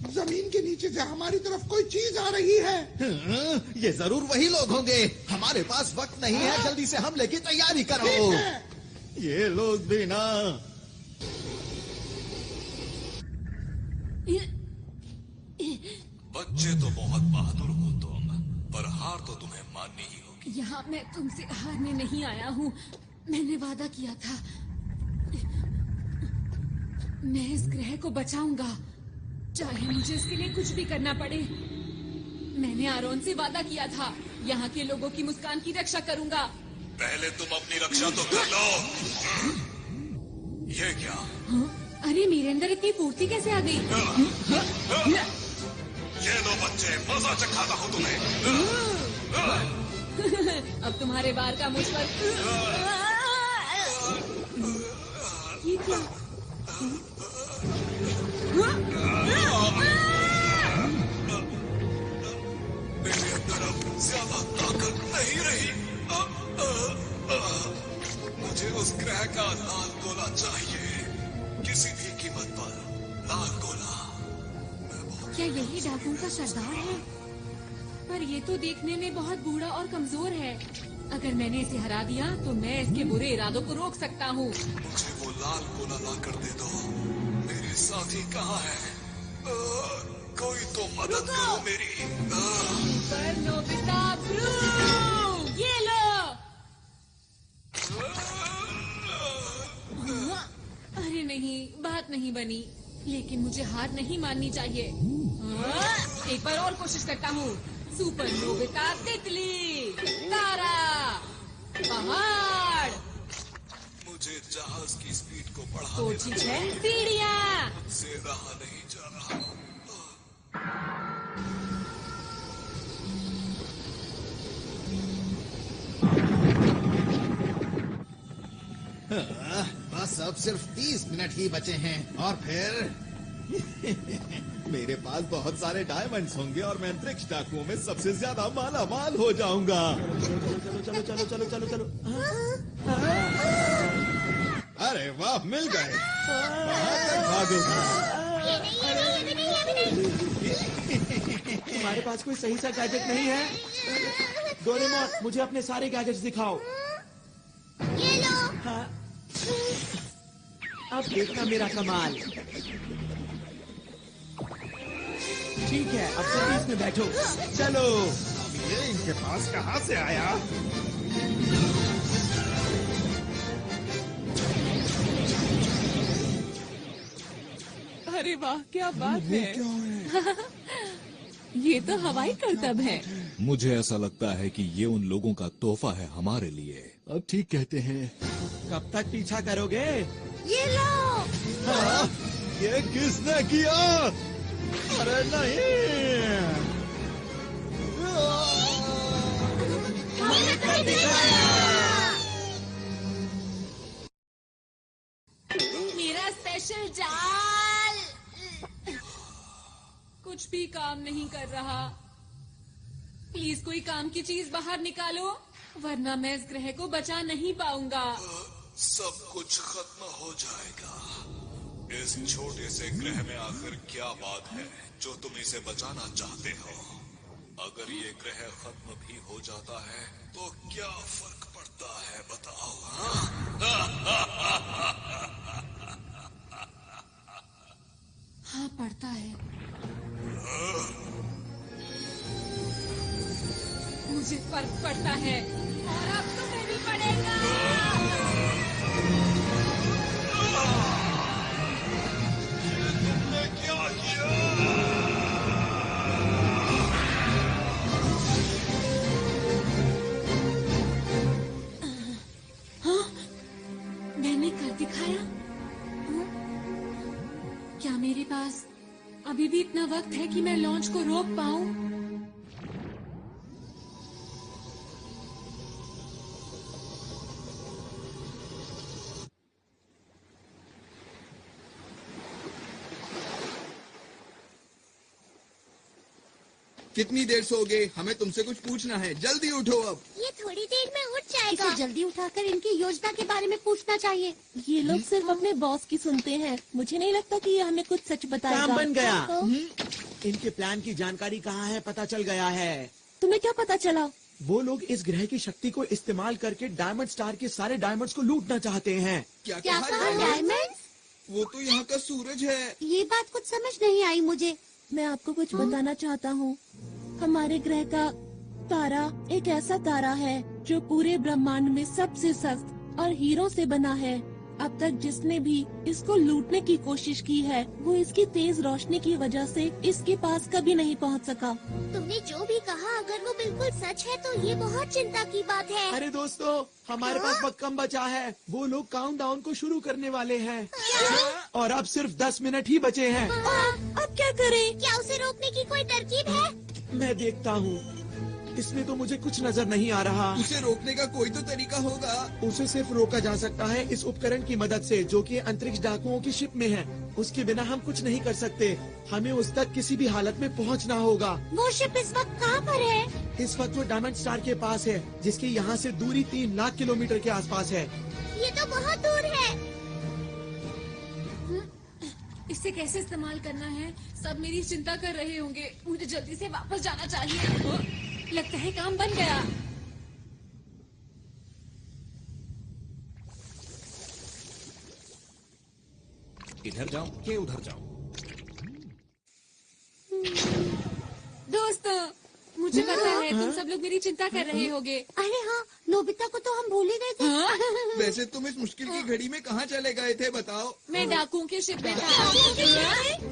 S12: जमीन के नीचे से हमारी तरफ कोई चीज आ रही है।
S5: ये जरूर वही लोग होंगे। हमारे पास वक्त नहीं है, जल्दी से हमले की तैयारी करो।
S11: ये लोग भी ना।
S6: बच्चे तो बहुत बहादुर हो तुम, पर हार तो तुम्हें माननी ही होगी।
S8: यहाँ मैं तुमसे हारने नहीं आया हूँ। मैंने वादा किया था, मैं इस ग्रह को बचाऊंगा, चाहे मुझे इसके लिए कुछ भी करना पड़े। मैंने आरोन से वादा किया था, यहाँ के लोगों की मुस्कान की रक्षा करूंगा।
S6: पहले तुम अपनी रक्षा तो कर लो। ये क्या?
S8: अरे मेरे अंदर इतनी फुर्ती कैसे आ गई?
S6: ये लो बच्चे, मजा चखाता हूँ तुम्हें।
S8: अब तुम्हारे बार का मुझ पर। ये क्या?
S6: मेरे अंदर अब ज्यादा ताकत नहीं रही। मुझे उस ग्रह का लाल गोला चाहिए, किसी भी कीमत पर लाल गोला।
S8: क्या यही डाकुओं का सरदार है? पर ये तो देखने में बहुत बूढ़ा और कमजोर है। अगर मैंने इसे हरा दिया तो मैं इसके बुरे इरादों को रोक सकता हूँ।
S6: मुझे वो लाल गोला ला कर दे दो। मेरे साथी कहाँ है? कोई तो मदद करो मेरी।
S8: पर नोबिता ब्रू, ये लो। अरे नहीं, बात नहीं बनी, लेकिन मुझे हार नहीं माननी चाहिए। एक बार और कोशिश करता हूँ। सुपर नोबिता तितली, तारा, पहाड़।
S6: मुझे जहाज की स्पीड को बढ़ाने
S8: कोशिश है सीढ़ियाँ।
S6: से रहा नहीं जा रहा।
S12: बस अब सिर्फ 30 मिनट ही बचे हैं और फिर
S11: मेरे पास बहुत सारे डायमंड्स होंगे और मैं अंतरिक्ष डाकुओं में सबसे ज्यादा माला माल हो जाऊंगा।
S3: चलो चलो चलो चलो चलो चलो।
S11: अरे वाह, मिल गए। कहाँ तक भागोगे?
S3: तुम्हारे पास कोई सही सा गैजेट नहीं है? डोरेमोन, मुझे अपने सारे गैजेट्स दिखाओ।
S4: ये लो।
S3: हाँ। अब देखना मेरा कमाल। ठीक है, अब सभी इसमें बैठो। चलो।
S12: अब ये इनके पास कहाँ से आया?
S1: अरे वाह, क्या बात है। ये तो हवाई करतब है।
S6: मुझे ऐसा लगता है कि ये उन लोगों का तोहफा है हमारे लिए।
S13: अब ठीक कहते हैं।
S3: कब तक पीछा करोगे?
S4: ये लो।
S11: हाँ? ये किसने किया? अरे नहीं।
S8: मेरा स्पेशल जाल कुछ भी काम नहीं कर रहा। प्लीज कोई काम की चीज बाहर निकालो, वरना मैं इस ग्रह को बचा नहीं पाऊंगा।
S6: सब कुछ खत्म हो जाएगा। इस छोटे से ग्रह में आखिर क्या बात है जो तुम इसे बचाना चाहते हो? अगर ये ग्रह खत्म भी हो जाता है तो क्या फर्क पड़ता है, बताओ?
S8: हाँ, पड़ता है। मुझे फर्क पड़ता है और अब तुम्हें भी पड़ेगा।
S6: तुमने क्या किया?
S8: हाँ, मैंने कर दिखाया। क्या मेरे पास अभी भी इतना वक्त है कि मैं लॉन्च को रोक पाऊं?
S2: कितनी देर सोओगे? हमें तुमसे कुछ पूछना है, जल्दी उठो अब।
S4: ये थोड़ी देर में उठ जाएगा।
S7: इसे जल्दी उठाकर इनकी योजना के बारे में पूछना चाहिए। ये लोग सिर्फ अपने बॉस की सुनते हैं। मुझे नहीं लगता कि ये हमें कुछ सच बताएगा।
S3: काम बन गया। इनके प्लान की जानकारी कहाँ है, पता चल गया है।
S7: तुम्हें क्या पता चला?
S3: वो लोग इस ग्रह की शक्ति को इस्तेमाल करके डायमंड स्टार के सारे डायमंड्स को लूटना चाहते हैं।
S2: क्या
S4: क्या कहा? डायमंड्स?
S2: वो तो यहाँ का सूरज है।
S4: ये बात कुछ समझ नहीं आई मुझे।
S7: मैं आपको कुछ बताना चाहता हूँ। हमारे ग्रह का तारा एक ऐसा तारा है जो पूरे ब्रह्मांड में सबसे सख्त और हीरो से बना है। अब तक जिसने भी इसको लूटने की कोशिश की है वो इसकी तेज रोशनी की वजह से इसके पास कभी नहीं पहुंच सका।
S4: तुमने जो भी कहा अगर वो बिल्कुल सच है तो ये बहुत चिंता की बात है।
S3: अरे दोस्तों, हमारे पास वक्त कम बचा है। वो लोग काउंटडाउन को शुरू करने वाले हैं और अब सिर्फ 10 मिनट ही बचे हैं।
S7: अब क्या करें?
S4: क्या उसे रोकने की कोई तरकीब है?
S3: मैं देखता हूँ। इसमें तो मुझे कुछ नजर नहीं आ रहा।
S2: उसे रोकने का कोई तो तरीका होगा।
S3: उसे सिर्फ रोका जा सकता है इस उपकरण की मदद से जो कि अंतरिक्ष डाकुओं की शिप में है। उसके बिना हम कुछ नहीं कर सकते। हमें उस तक किसी भी हालत में पहुंचना होगा।
S4: वो शिप इस वक्त कहाँ पर है?
S3: इस वक्त वो डायमंड स्टार के पास है, जिसकी यहाँ से दूरी 3 लाख किलोमीटर के आसपास है।
S4: ये तो बहुत दूर है।
S8: इसे कैसे इस्तेमाल करना है, सब मेरी चिंता कर रहे होंगे। मुझे जल्दी से वापस जाना चाहिए। लगता है काम बन गया।
S14: इधर जाऊं कि उधर जाऊं?
S8: दोस्तों, मुझे पता है तुम सब लोग मेरी चिंता कर रहे होगे।
S4: अरे हाँ, नोबिता को तो हम भूल ही गए थे।
S2: वैसे तुम इस मुश्किल की घड़ी में कहाँ चले गए थे बताओ?
S8: मैं डाकुओं के शिप में था।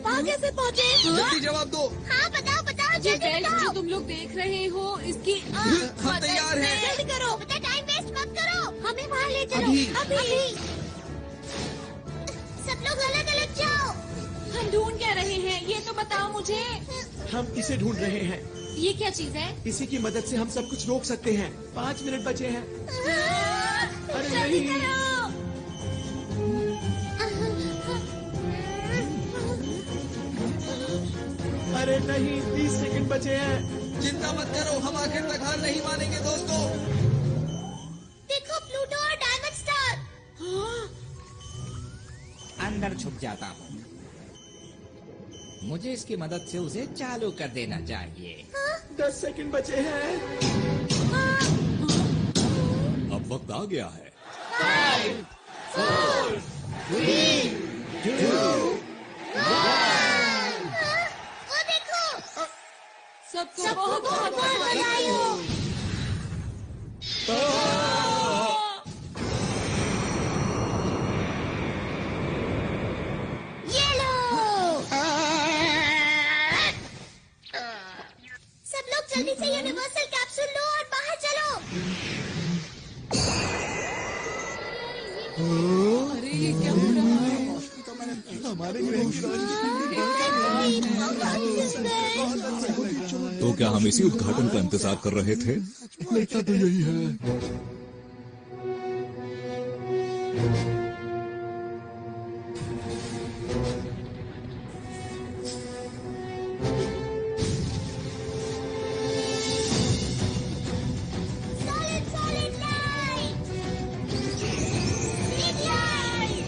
S4: वहाँ कैसे पहुँचे?
S2: जल्दी जवाब दो।
S4: हाँ बताओ बताओ
S8: ये
S4: जल्दी
S8: बेल्ट
S4: बताओ।
S8: जो तुम लोग देख रहे हो इसकी
S2: हम तैयार हैं।
S4: जल्दी करो, बता टाइम वेस्ट मत करो, हमें वहाँ ले चलो
S2: अभी।
S4: अभी। सब लोग अलग अलग जाओ।
S8: हम ढूंढ क्या रहे हैं ये तो बताओ मुझे।
S3: हम इसे ढूंढ रहे हैं।
S8: ये क्या चीज है?
S3: इसी की मदद से हम सब कुछ रोक सकते हैं। 5 मिनट बचे हैं। अरे
S4: जल्दी
S3: नहीं।
S4: करो।
S3: अरे नहीं, 30 सेकंड बचे हैं।
S2: चिंता मत करो, हम आखिर तक हार नहीं मानेंगे दोस्तों।
S4: देखो प्लूटो और डायमंड स्टार।
S14: अंदर छुप जाता हूँ। मुझे इसकी मदद से उसे चालू कर देना चाहिए।
S3: 10 सेकंड बचे हैं।
S6: अब वक्त आ गया है।
S4: 5, 4, 3, 2, 1। वो देखो।
S8: सबको
S4: बहुत बहुत बधाई हो। ये लो। सब लोग जल्दी से यूनिवर्सल कैप्सूल लो और बाहर चलो।
S8: अरे ये क्या हो रहा है?
S11: हमारे ग्रह की
S6: तो क्या हम इसी उद्घाटन का इंतजार कर रहे थे?
S10: लगता तो यही है।
S4: Solid light. Big light.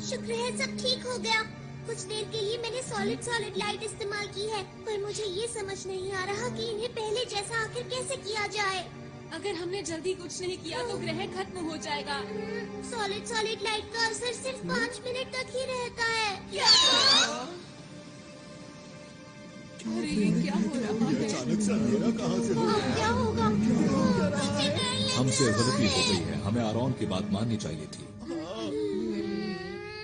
S4: शुक्र है सब ठीक हो गया। कुछ देर के लिए मैंने सॉलिड लाइट इस्तेमाल की है, पर मुझे ये समझ नहीं आ रहा कि इन्हें पहले जैसा आखिर कैसे किया जाए।
S8: अगर हमने जल्दी कुछ नहीं किया तो ग्रह खत्म हो जाएगा।
S4: सॉलिड लाइट का असर सिर्फ 5 मिनट तक ही रहता है।
S8: अरे ये क्या हो रहा है?
S11: अचानक से अंधेरा कहाँ से हो गया?
S4: क्या होगा?
S6: हमसे गलती हो गई है, हमें आरोन की बात माननी चाहिए थी।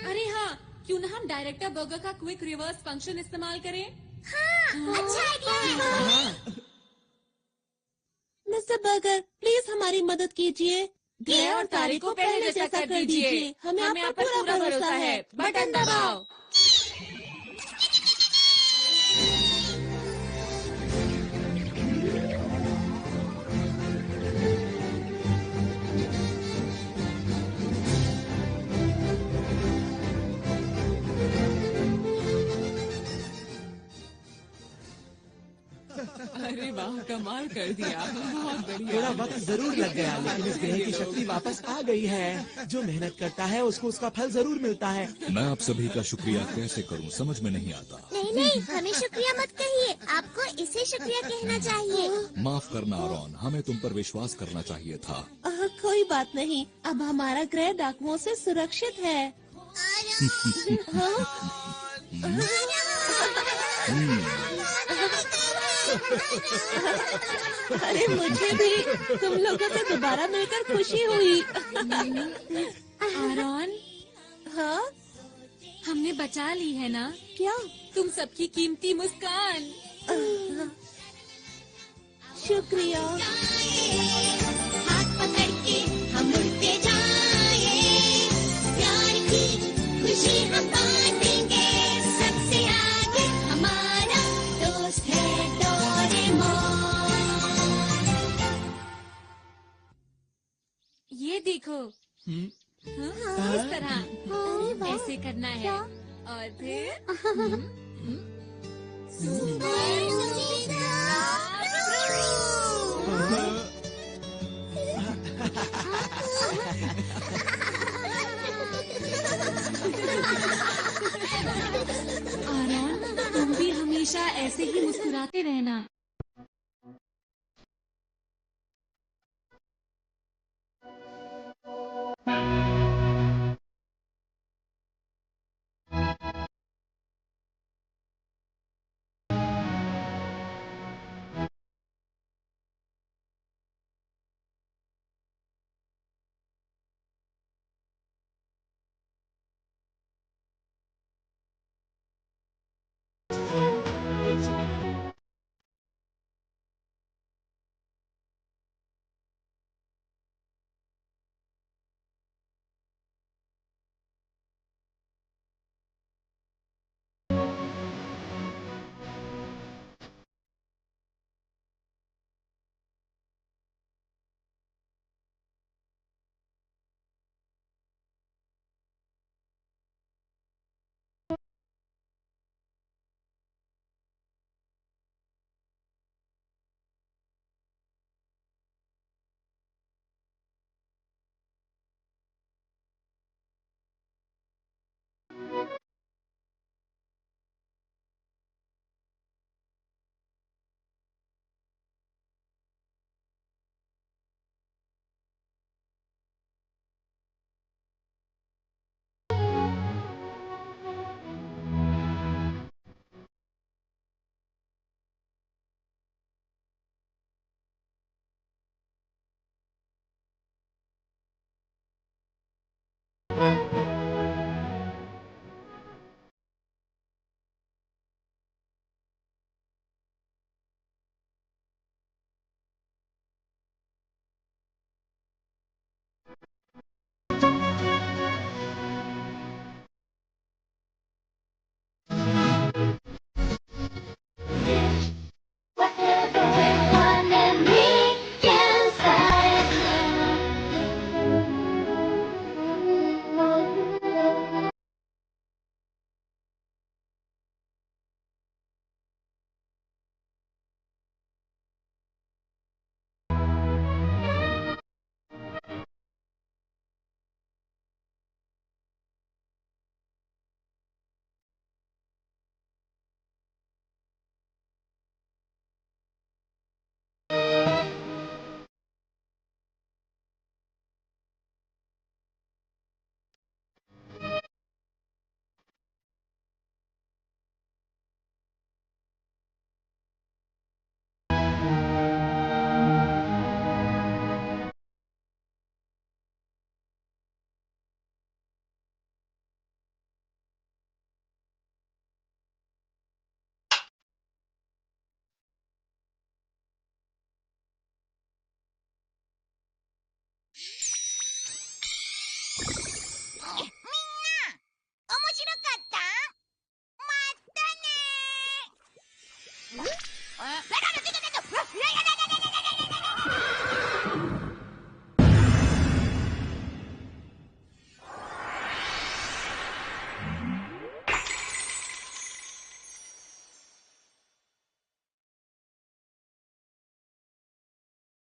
S8: अरे हाँ, क्यों ना हम डायरेक्टर बर्गर का क्विक रिवर्स फंक्शन इस्तेमाल करें?
S4: हाँ, अच्छा आइडिया है।
S7: मिस्टर बर्गर, प्लीज हमारी मदद कीजिए।
S8: ग्रह और तारे को पहले जैसा कर दीजिए।
S7: हमें आप पर पूरा भरोसा है।
S8: बटन दबाओ। अरे वाह, कमाल कर दिया, बहुत बढ़िया।
S3: थोड़ा वक्त जरूर लग गया, लेकिन इस ग्रह की शक्ति वापस आ गई है। जो मेहनत करता है उसको उसका फल जरूर मिलता है।
S6: मैं आप सभी का शुक्रिया कैसे करूं, समझ में नहीं आता।
S4: नहीं, हमें शुक्रिया मत कहिए, आपको इसे शुक्रिया कहना चाहिए।
S6: माफ करना आरोन, हमें तुम पर विश्वास करना चाहिए था।
S7: कोई बात नहीं, अब हमारा ग्रह डाकुओं से सुरक्षित है। अरे मुझे भी तुम लोगों से दोबारा मिलकर खुशी हुई।
S8: आरोन,
S7: हाँ,
S8: हमने बचा ली है ना?
S7: क्या?
S8: तुम सबकी कीमती मुस्कान।
S7: शुक्रिया।
S4: हाथ पकड़ के हम उड़ते जाएं, प्यार की खुशी हम बांटेंगे। सबसे आगे हमारा दोस्त है डोरेमोन।
S8: ये देखो, हाँ, इस तरह ऐसे करना है और फिर आरॉन, तुम भी हमेशा ऐसे ही मुस्कुराते रहना।